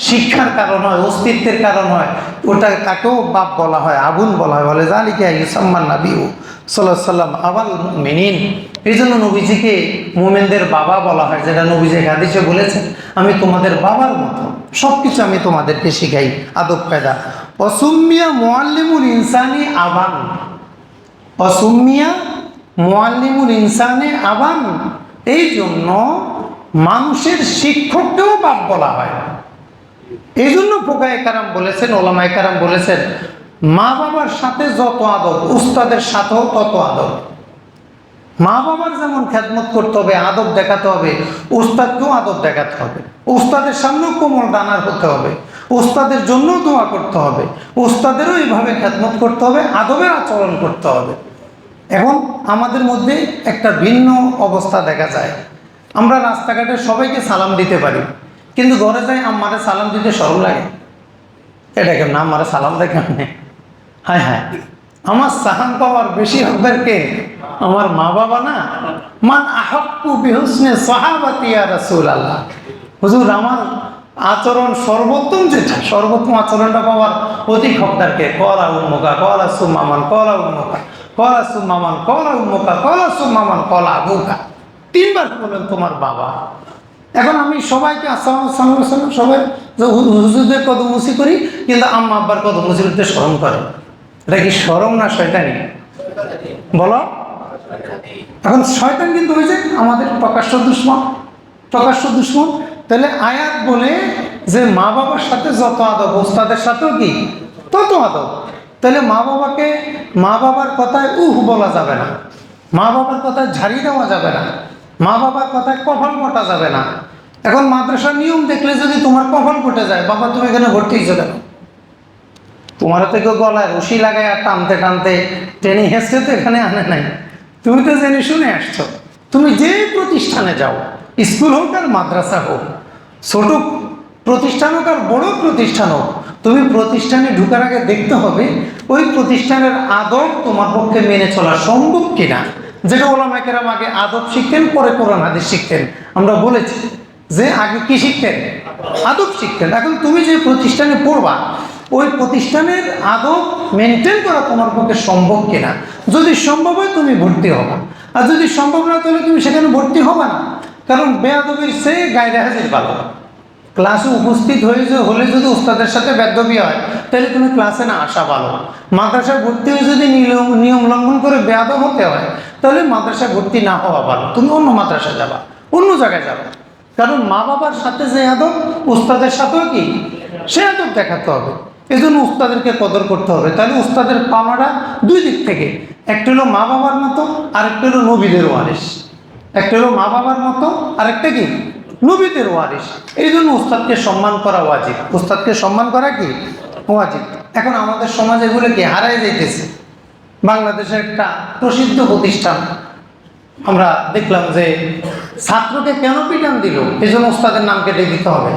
শিক্ষার কারণ হয়, অস্তিত্বের কারণ হয়, ওটা তাকেও বাপ বলা হয়, আগুন বলা হয়। বলে যালিকা ইউসাম্মান নাবিয়্যু সাল্লাল্লাহু আলাইহি ওয়াসাল্লাম আবাল মুমিনিন। এই জন্য নবীজিকে মুমিনদের বাবা বলা হয়, যেটা নবীজি হাদিসে বলেছেন, আমি তোমাদের বাবার মতো, সব কিছু আমি তোমাদেরকে শিখাই, আদব কায়দা। অসুম্মিয়া মুআল্লিমুল ইনসানি আবান, অসুম্মিয়া মুআল্লিমুল ইনসানি আবান, এই জন্য মানুষের শিক্ষককেও বাপ বলা হয়। এই জন্য ফুকায়ে কেরাম বলেছেন, ওলামায়ে কেরাম বলেছেন, মা বাবার সাথে যত আদব উস্তাদের সাথেও তত আদব। মা বাবার যেমন খেদমত করতে হবে, আদব দেখাতে হবে, উস্তাদকেও আদব দেখাতে হবে। উস্তাদের সামনেও কোমল ডানার হতে হবে, উস্তাদের জন্য দোয়া করতে হবে, উস্তাদেরও এইভাবে খেদমত করতে হবে, আদবের আচরণ করতে হবে। এখন আমাদের মধ্যে একটা ভিন্ন অবস্থা দেখা যায়। আমরা রাস্তাঘাটে সবাইকে সালাম দিতে পারি, কিন্তু ঘরে যাই আম্মারে সালাম দিতে শরম লাগে। এটা কেমন আম্মারে সালাম দেয় কেমনে? হ্যাঁ হ্যাঁ, আমার সালাম পাওয়ার বেশি হকদারকে আমার মা বাবা না। মান আহাক্কু বিহুসনে সাহাবাতি ইয়া রাসূলুল্লাহ, হুজুর আমার আচরণ সর্বোত্তম, যেটা সর্বোত্তম আচরণটা পাওয়ার অধিক হকদারকে। কলা উম্মুকা কলা সুম্মামান কলা উম্মুকা কলা সুম্মামান কলা উম্মুকা কলা সুম্মামান কলা আবুকা, তিনবার বললেন তোমার বাবা। এখন আমি সবাইকে আসসালামু আলাইকুম সবাই হুজুরদের কদম মুসি করি, কিন্তু আম্মা আব্বার কদম মুসি করতে শরম করে। এটা কি শরম না শয়তানি? বলো। এখন শয়তান কিন্তু হয়েছে আমাদের প্রকাশ্য দুশমন, প্রকাশ্য দুশমন। তাহলে আয়াত বলে যে মা বাবার সাথে যত আদব ওস্তাদের সাথেও কি তত আদব। তাহলে মা বাবাকে, মা বাবার কথায় বলা যাবে না, মা বাবার কথায় ঝাড়ি দেওয়া যাবে না, মা বাবার কথায় কপাল মোটা যাবে না। এখন মাদ্রাসার নিয়ম দেখলে যদি তোমার কপাল ফুটে যায়, বাবা তুমি এখানে ভর্তি হয়েছো কেন? তোমার তো কেউ গলায় রশি লাগায় আর টানতে টানতে টেনে হেসে তো এখানে আনে নাই, তুমি তো জেনে শুনে আসছো। তুমি যে প্রতিষ্ঠানে যাও, স্কুল হোক আর মাদ্রাসা হোক, ছোট প্রতিষ্ঠান হোক আর বড় প্রতিষ্ঠান হোক, তুমি প্রতিষ্ঠানে ঢুকার আগে দেখতে হবে ওই প্রতিষ্ঠানের আদব তোমার পক্ষে মেনে চলা সম্ভব কিনা। যেটা ওলামায়ে কেরাম আগে আদব শিখতেন, পরে কোরআন হাদিস শিখতেন। আমরা বলেছি যে আগে কি শিখতেন? আদব শিখতেন। এখন তুমি যে প্রতিষ্ঠানে পড়বা, ওই প্রতিষ্ঠানের আদব মেনটেন করা তোমার পক্ষে সম্ভব কিনা। যদি সম্ভব হয় তুমি ভর্তি হবা, আর যদি সম্ভব না তাহলে তুমি সেখানে ভর্তি হবা না। কারণ বেয়াদবির চেয়ে গায়রে হাজির ভালো। ক্লাসে উপস্থিত হলে যদি উস্তাদের সাথে বেয়াদবি হয়, তাহলে তুমি ক্লাসে না আসা ভালো। মাদ্রাসায় ভর্তি হয়ে যদি নিয়ম লঙ্ঘন করে বেয়াদব হতে হয়, তাহলে মাদ্রাসায় ভর্তি না হওয়া ভালো। তুমি অন্য মাদ্রাসায় যাবা, অন্য জায়গায় যাবা। কারণ মা বাবার সাথে যে আদব উস্তাদের সাথেও কি সে আদব দেখাতে হবে। এই জন্য উস্তাদেরকে কদর করতে হবে। তাহলে উস্তাদের পাওনাটা দুই দিক থেকে, একটা হলো মা বাবার মতো, আরেকটা হলো নবীদের ওয়ারিস। একটা হলো মা বাবার মতো, আরেকটা কি নবীদের ওয়ারিস। এই জন্য উস্তাদকে সম্মান করা ওয়াজিব, উস্তাদকে সম্মান করা কি ওয়াজিব। এখন আমাদের সমাজ এগুলো কি হারাই যাইতেছে। বাংলাদেশের একটা প্রসিদ্ধ প্রতিষ্ঠান আমরা দেখলাম যে ছাত্রকে কেন পিটান দিল, এই জন্য উস্তাদের নাম কেটে দিতে হবে।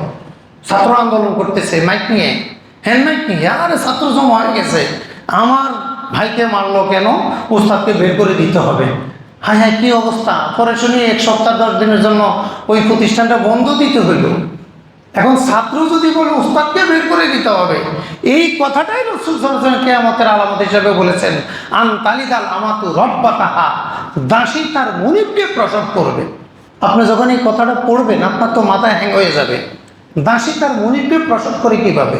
ছাত্র আন্দোলন করতেছে মাইক নিয়ে, হ্যান্ড মাইক নিয়ে, আরে ছাত্র জমা হয়ে গেছে, আমার ভাইকে মারলো কেন, উস্তাদকে বের করে দিতে হবে। হায় হায় কি অবস্থা। পরে শুনি 1 সপ্তাহ 10 দিনের জন্য ওই প্রতিষ্ঠানটা বন্ধ দিতে হইল। এখন ছাত্র যদি বলে উস্তাদকে বের করে দিতে হবে, এই কথাটাই রাসূল সাল্লাল্লাহু আলাইহি ওয়াসাল্লাম কিয়ামতের আলামত হিসেবে বলেছেন, আন তালিদাল আমাতু রব্বাতাহা, দাসী তার মনিবকে প্রসব করবে। আপনি যখন এই কথাটা পড়বেন আপনার তো মাথা হ্যাং হয়ে যাবে। দাসী তার মনিবকে প্রসব করে কিভাবে?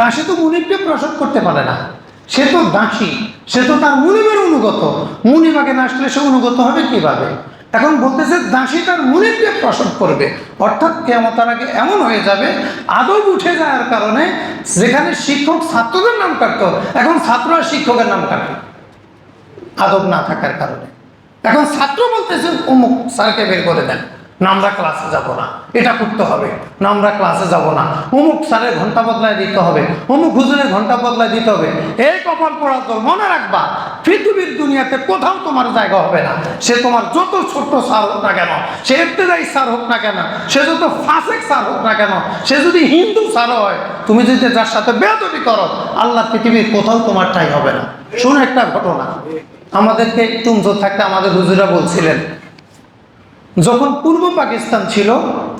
দাসী তো মনিবকে প্রসব করতে পারে না, সে তো দাসী, সে তো তার মুনিবের অনুগত। মুনিব আগে না আসলে সে অনুগত হবে কিভাবে? এখন বলতেছে দাসী তার মুনিবকে প্রসব করবে, অর্থাৎ কিয়ামতের আগে এমন হয়ে যাবে আদব উঠে যাওয়ার কারণে যেখানে শিক্ষক ছাত্রদের নাম কাটতো, এখন ছাত্র আর শিক্ষকের নাম কাটে আদব না থাকার কারণে। এখন ছাত্র বলতেছে অমুক স্যারকে বের করে দেন, না আমরা ক্লাসে যাব না, এটা করতে হবে, না আমরা ক্লাসে যাব না, অমুক স্যারের ঘন্টা বদলায় দিতে হবে, অমুক হুজুরের ঘন্টা বদলায় দিতে হবে। এই কপাল পড়া তো মনে রাখবা, পৃথিবীর দুনিয়াতে কোথাও তোমার জায়গা হবে না। সে তোমার যত ছোট্ট স্যার হোক না কেন, সে ইবতেদায়ী স্যার হোক না কেন, সে যত ফাসেক স্যার হোক না কেন, সে যদি হিন্দু স্যার হয়, তুমি যদি যার সাথে বেয়াদবি করো, আল্লাহ পৃথিবীর কোথাও তোমার ঠাঁই হবে না। শুনে একটা ঘটনা আমাদেরকে তুমজো থাকতে আমাদের হুজুরা বলছিলেন, যখন পূর্ব পাকিস্তান ছিল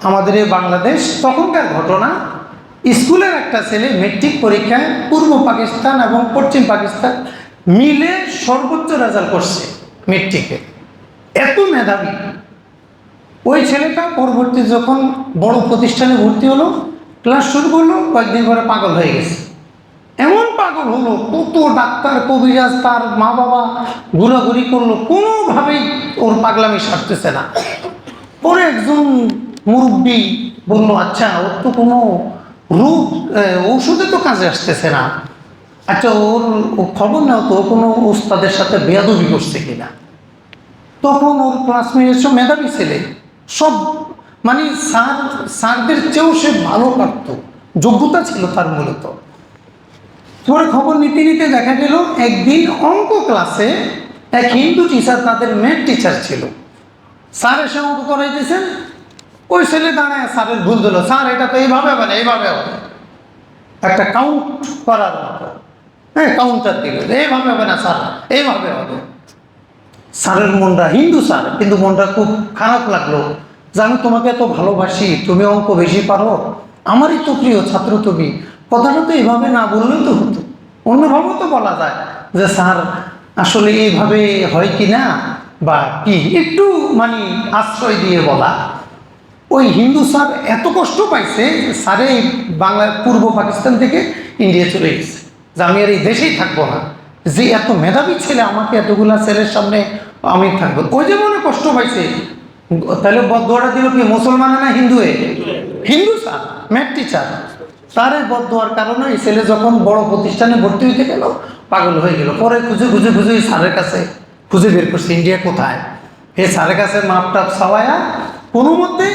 আমাদের এই বাংলাদেশ, তখনকার ঘটনা, স্কুলের একটা ছেলে মেট্রিক পরীক্ষায় পূর্ব পাকিস্তান এবং পশ্চিম পাকিস্তান মিলে সর্বোচ্চ রেজাল্ট করছে মেট্রিকে, এত মেধাবী। ওই ছেলেটা পরবর্তী যখন বড় প্রতিষ্ঠানে ভর্তি হলো, ক্লাস শুরু করলো, কয়েকদিন পরে পাগল হয়ে গেছে। পাগল হলো, কত ডাক্তার কবিরাজ তার মা বাবা ঘোরাঘুরি করলো, কোনোভাবেই ওর পাগলামি সারতেছে না। পরে একজন মুরব্বী বললো, আচ্ছা ওর তো কোনো রোগ ঔষধে তো কাজে আসতেছে না, আচ্ছা ও খবর নাও তো, ও কোনো ওস্তাদের সাথে বেয়াদবি করছে কিনা। তখন ওর ক্লাসমেট সব মেধাবী ছেলে, সব মানে স্যারদের চেয়েও সে ভালো পারত, যোগ্যতা ছিল তার মূলত। পরে খবর নিতে নিতে দেখা গেল একদিন অঙ্ক ক্লাসে এক হিন্দু টিচার, তাদের ম্যাথ টিচার ছিল, স্যার এসে অঙ্ক করাইতেছেন, ওই ছেলে দাঁড়ায় স্যারের ভুল দিল, স্যার এটা তো এইভাবে হবে না, এইভাবে হবে, একটা কাউন্ট করার মতো, হ্যাঁ কাউন্টার দিল, এইভাবে হবে না স্যার, এইভাবে হবে। স্যারের মনটা, হিন্দু স্যার কিন্তু মনটা খুব খারাপ লাগলো যে আমি তোমাকে এত ভালোবাসি, তুমি অঙ্ক বেশি পারো, আমারই তো প্রিয় ছাত্র তুমি, কথাটা তো এইভাবে না বললেও তো হতো, অন্যভাবেও তো বলা যায় যে স্যার আসলে এইভাবে হয় কি না, বা কি একটু মানে আশ্রয় দিয়ে বলা। ওই হিন্দু স্যার এত কষ্ট পাইছে যে স্যারে বাংলার পূর্ব পাকিস্তান থেকে ইন্ডিয়া চলে গেছে, যে আমি আর এই দেশেই থাকবো না, যে এত মেধাবী ছেলে আমাকে এতগুলা ছেলের সামনে আমি থাকবো, ওই যে মনে কষ্ট পাইছে। তাহলে বদদোয়াটা দিল কি, মুসলমানে না হিন্দুয়ে? হিন্দু স্যার ম্যাথ টিচার, তার এই বদদোয়ার কারণে এই ছেলে যখন বড় প্রতিষ্ঠানে ভর্তি হইতে গেল পাগল হয়ে গেল। পরে খুঁজে খুঁজে খুঁজে স্যারের কাছে খুঁজে বের করছে ইন্ডিয়া কোথায়, এই স্যারের কাছে মাপ টাপ ছাওয়ায়া কোনো মতে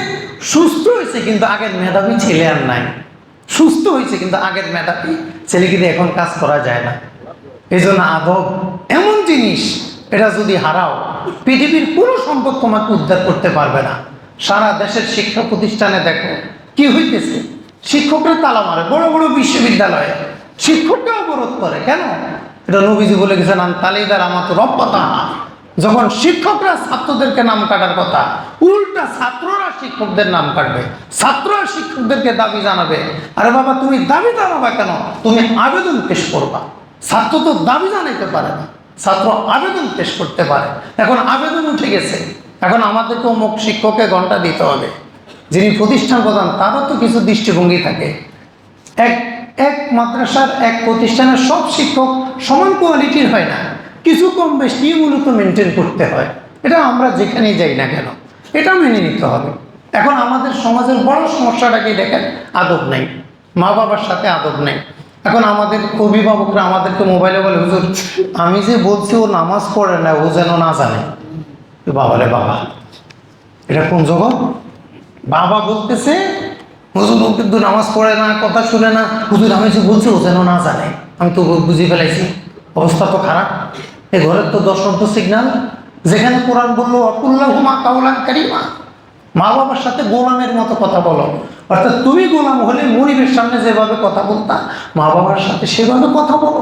সুস্থ হয়েছে, কিন্তু আগের মেধাবী ছেলে আর নাই। সুস্থ হয়েছে কিন্তু আগের মেধাবী ছেলে কিন্তু এখন কাজ করা যায় না। এই জন্য আদব এমন জিনিস, এটা যদি হারাও পৃথিবীর কোনো সম্পদ তোমাকে উদ্ধার করতে পারবে না। সারা দেশের শিক্ষা প্রতিষ্ঠানে দেখো কি হইতেছে, শিক্ষকরা তালা মারে, বড় বড় বিশ্ববিদ্যালয়ে শিক্ষকরা অবরোধ করে। কেন? এটা নবীজি বলে গেছেন, তালিদার আমার তো রব্বতা। যখন শিক্ষকরা ছাত্রদেরকে নাম কাটার কথা, উল্টা ছাত্ররা শিক্ষকদের নাম কাটবে, ছাত্ররা শিক্ষকদেরকে দাবি জানাবে। আরে বাবা তুমি দাবি জানাবা কেন? তুমি আবেদন পেশ করবা। ছাত্র তো দাবি জানাইতে পারে না, ছাত্র আবেদন পেশ করতে পারে। এখন আবেদন উঠে গেছে, এখন আমাদেরকে অমুক শিক্ষককে ঘন্টা দিতে হবে। যিনি প্রতিষ্ঠান প্রধান তারও তো কিছু দৃষ্টিভঙ্গি থাকে। এক এক মাদ্রাসার এক প্রতিষ্ঠানের সব শিক্ষক সমান কোয়ালিটির হয় না, কিছু কম বেশি মূলত মেনটেন করতে হয়। এটা আমরা যেখানেই যাই না কেন এটা মেনে নিতে হবে। এখন আমাদের সমাজের বড় সমস্যাটাকে দেখেন, আদব নেই, মা বাবার সাথে আদব নেই। এখন আমাদের অভিভাবকরা আমাদেরকে মোবাইলে বলে, হুজুর আমি যে বলছি ও নামাজ পড়ে না, ও যেন না জানে। বাবারে বাবা, এটা কোন জগৎ? বাবা বলতেছে হুজুর ও কিন্তু নামাজ পড়ে না, কথা শুনে না, হুজুর আমি যে বলছি ও যেন না জানে। আমি তো বুঝে ফেলাইছি, অবস্থা তো খারাপ। এ ঘরের তো দর্শন সিগন্যাল, যেখানে কোরআন বললো অকুল্লাহুমা কাউলান কারিমা, মা বাবার সাথে গোলামের মতো কথা বলো। অর্থাৎ তুমি গোলাম হলে মনিবের সামনে যেভাবে কথা বলতা মা বাবার সাথে সেভাবে কথা বলো।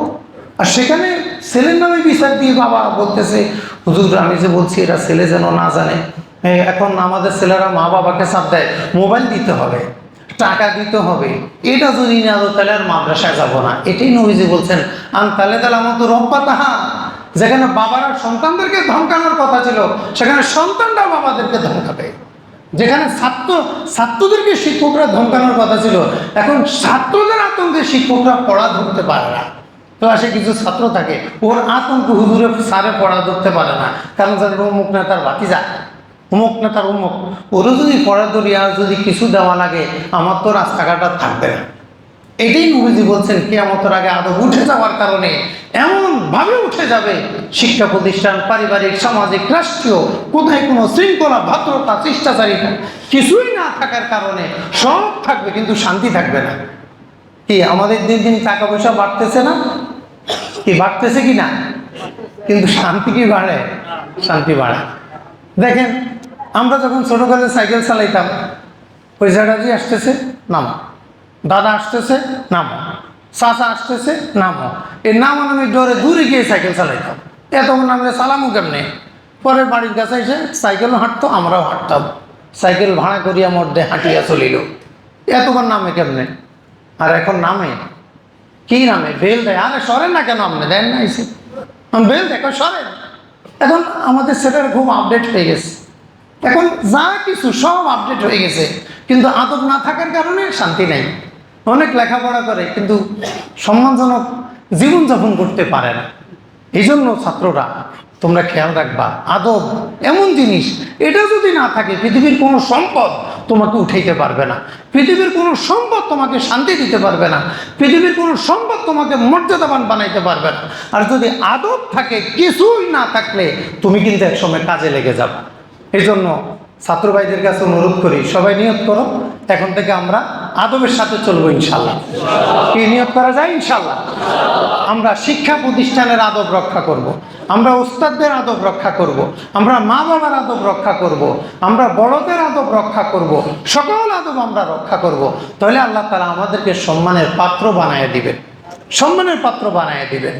আর সেখানে ছেলের নামে বিচার দিয়ে বাবা বলতেছে হুজুর আমি যে বলছি এটা ছেলে যেন না জানে। এখন আমাদের ছেলেরা মা বাবাকে চাপ দেয়, মোবাইল দিতে হবে, টাকা দিতে হবে, এটা যদি না দো তাহলে আর মাদ্রাসায় যাবো না। এটাই নবীজি বলছেন তাহলে আমার তো রব্বা তাহা। যেখানে বাবারা সন্তানদেরকে ধমকানোর কথা ছিল সেখানে সন্তানরা বাবাদেরকে ধমকাবে। যেখানে ছাত্রদেরকে শিক্ষকরা ধমকানোর কথা ছিল এখন ছাত্রদের আতঙ্কে শিক্ষকরা পড়া ধরতে পারে না। ক্লাসে কিছু ছাত্র থাকে ওর আতঙ্ক হুজুরে স্যারে পড়া ধরতে পারে না, কারণ জানবে অমুক নেতার ভাতিজা, অমুক নেতার অমুক, ওরও যদি পড়া ধরি আর যদি কিছু দেওয়া লাগে আমার তো রাস্তাঘাট আর থাকবে না। এটাই নবীজি বলছেন কিয়ামতের আগে আদব উঠে যাওয়ার কারণে এমনভাবে উঠে যাবে শিক্ষা প্রতিষ্ঠান, পারিবারিক, সামাজিক, রাষ্ট্রীয়, কোথায় কোনো শৃঙ্খলা, ভদ্রতা, শিষ্টাচারিতা কিছুই না থাকার কারণে সব থাকবে কিন্তু শান্তি থাকবে না। কি আমাদের দিন দিন টাকা পয়সা বাড়তেছে না? কি বাড়তেছে কি না? কিন্তু শান্তি কি বাড়ে? শান্তি বাড়ে। দেখেন আমরা যখন ছোটকালে সাইকেল চালাইতাম, ওই জায়গাটি আসতেছে নামো, দাদা আসতেছে নামো, চাচা আসতেছে নামো, এই নামানামি ডরে দূরে গিয়ে সাইকেল চালাইতাম। এতক্ষণ নামলে চালামো কেমনে? পরে বাড়ির কাছে এসে সাইকেলও হাঁটতো, আমরাও হাঁটতাম, সাইকেল ভাড়া করিয়া মধ্যে হাঁটিয়া চলিল। এতক্ষণ নামে কেমনে? আর এখন নামে কি নামে? বেল দেয়। আরে সরেন না কেন? আপনি দেন না এসে বেল দেখো সরেন। এখন আমাদের সেটার খুব আপডেট হয়ে গেছে, এখন যা কিছু সব আপডেট হয়ে গেছে, কিন্তু আদব না থাকার কারণে শান্তি নেই। অনেক লেখাপড়া করে কিন্তু সম্মানজনক জীবনযাপন করতে পারে না। এই জন্য ছাত্ররা তোমরা খেয়াল রাখবা, আদব এমন জিনিস, এটা যদি না থাকে পৃথিবীর কোনো সম্পদ তোমাকে উঠাইতে পারবে না, পৃথিবীর কোনো সম্পদ তোমাকে শান্তি দিতে পারবে না, পৃথিবীর কোনো সম্পদ তোমাকে মর্যাদাবান বানাইতে পারবে না। আর যদি আদব থাকে, কিছুই না থাকলে তুমি কিন্তু একসময় কাজে লেগে যাবে। এই জন্য ছাত্র ভাইদের কাছে অনুরোধ করি, সবাই নিয়ত করো এখন থেকে আমরা আদবের সাথে চলবো ইনশাল্লাহ। কি নিয়ত করা যায়? ইনশাল্লাহ। আমরা শিক্ষা প্রতিষ্ঠানের আদব রক্ষা করব। আমরা ওস্তাদদের আদব রক্ষা করব। আমরা মা বাবার আদব রক্ষা করব। আমরা বড়দের আদব রক্ষা করব। সকল আদব আমরা রক্ষা করব। তাহলে আল্লাহ তাআলা আমাদেরকে সম্মানের পাত্র বানায় দিবেন, সম্মানের পাত্র বানায় দিবেন।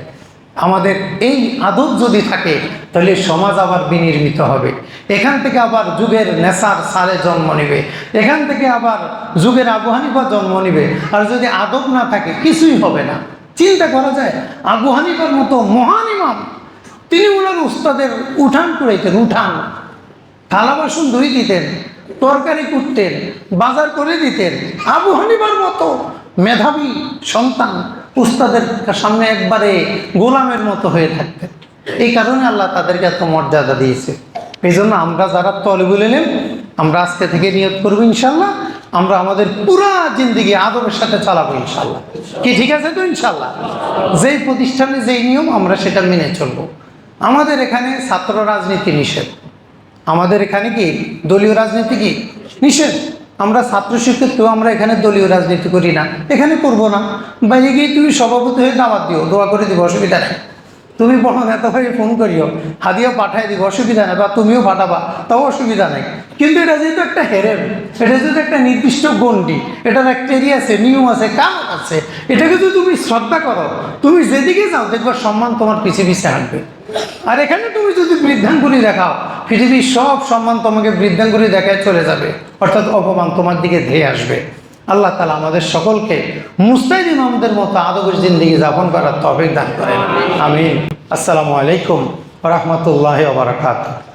আমাদের এই আদব যদি থাকে তাহলে সমাজ আবার বিনির্মিত হবে, এখান থেকে আবার যুগের নেশার সারে জন্ম নেবে, এখান থেকে আবার যুগের আবু হানিফা জন্ম নেবে। আর যদি আদব না থাকে কিছুই হবে না। চিন্তা করা যায়, আবু হানিফার মতো মহান ইমাম, তিনি ওনার উস্তাদের উঠান করাইতেন, উঠান, থালা বাসন ধুই দিতেন, তরকারি কুটতেন, বাজার করে দিতেন। আবু হানিফার মতো মেধাবী সন্তান উস্তাদের সামনে একবারে গোলামের মতো হয়ে থাকতেন। এই কারণে আল্লাহ তাদেরকে এত মর্যাদা দিয়েছে। এই জন্য আমরা যারা তলিবুল ইলম, আমরা আজকে থেকে নিয়ত করবো ইনশাল্লাহ আমরা আমাদের পুরা জিন্দিগি আদবের সাথে চালাবো ইনশাল্লাহ। কি ঠিক আছে তো? ইনশাল্লাহ। যেই প্রতিষ্ঠানে যেই নিয়ম আমরা সেটা মেনে চলবো। আমাদের এখানে ছাত্র রাজনীতি নিষেধ, আমাদের এখানে কি দলীয় রাজনীতি কি নিষেধ। আমরা ছাত্র শিক্ষক কেউ আমরা এখানে দলীয় রাজনীতি করি না, এখানে করবো না। বাইরে গিয়ে তুমি সভাপতি হয়ে দাওয়াত দিও, দোয়া করে দিব, অসুবিধা নেই। তুমি বড় নেতা হয়ে ফোন করিও, হাদিয়া পাঠাই দিব, অসুবিধা নেই, বা তুমিও পাঠাবা, তাও অসুবিধা নেই। কিন্তু এটা যেহেতু একটা হেরেম, এটা যেহেতু একটা নির্দিষ্ট গণ্ডি, এটার একটা এরিয়া আছে, নিয়ম আছে, কানুন আছে, এটাকে যদি তুমি শ্রদ্ধা করো, তুমি যেদিকে যাও দেখবা সম্মান তোমার পিছিয়ে পিছিয়ে হাঁটবে। আর এখানে তুমি যদি বৃদ্ধাঙ্গুলি দেখাও, পৃথিবীর সব সম্মান তোমাকে বৃদ্ধাঙ্গুলি দেখায় চলে যাবে, অর্থাৎ অপমান তোমার দিকে ধেয়ে আসবে। আল্লাহ তাআলা আমাদের সকলকে মুস্তাহিদ ইমামদের মতো আদবের জিন্দেগি যাপন করার তৌফিক দান করেন। আমিন। আসসালামু আলাইকুম ওয়া রাহমাতুল্লাহি ওয়া বারাকাতুহু।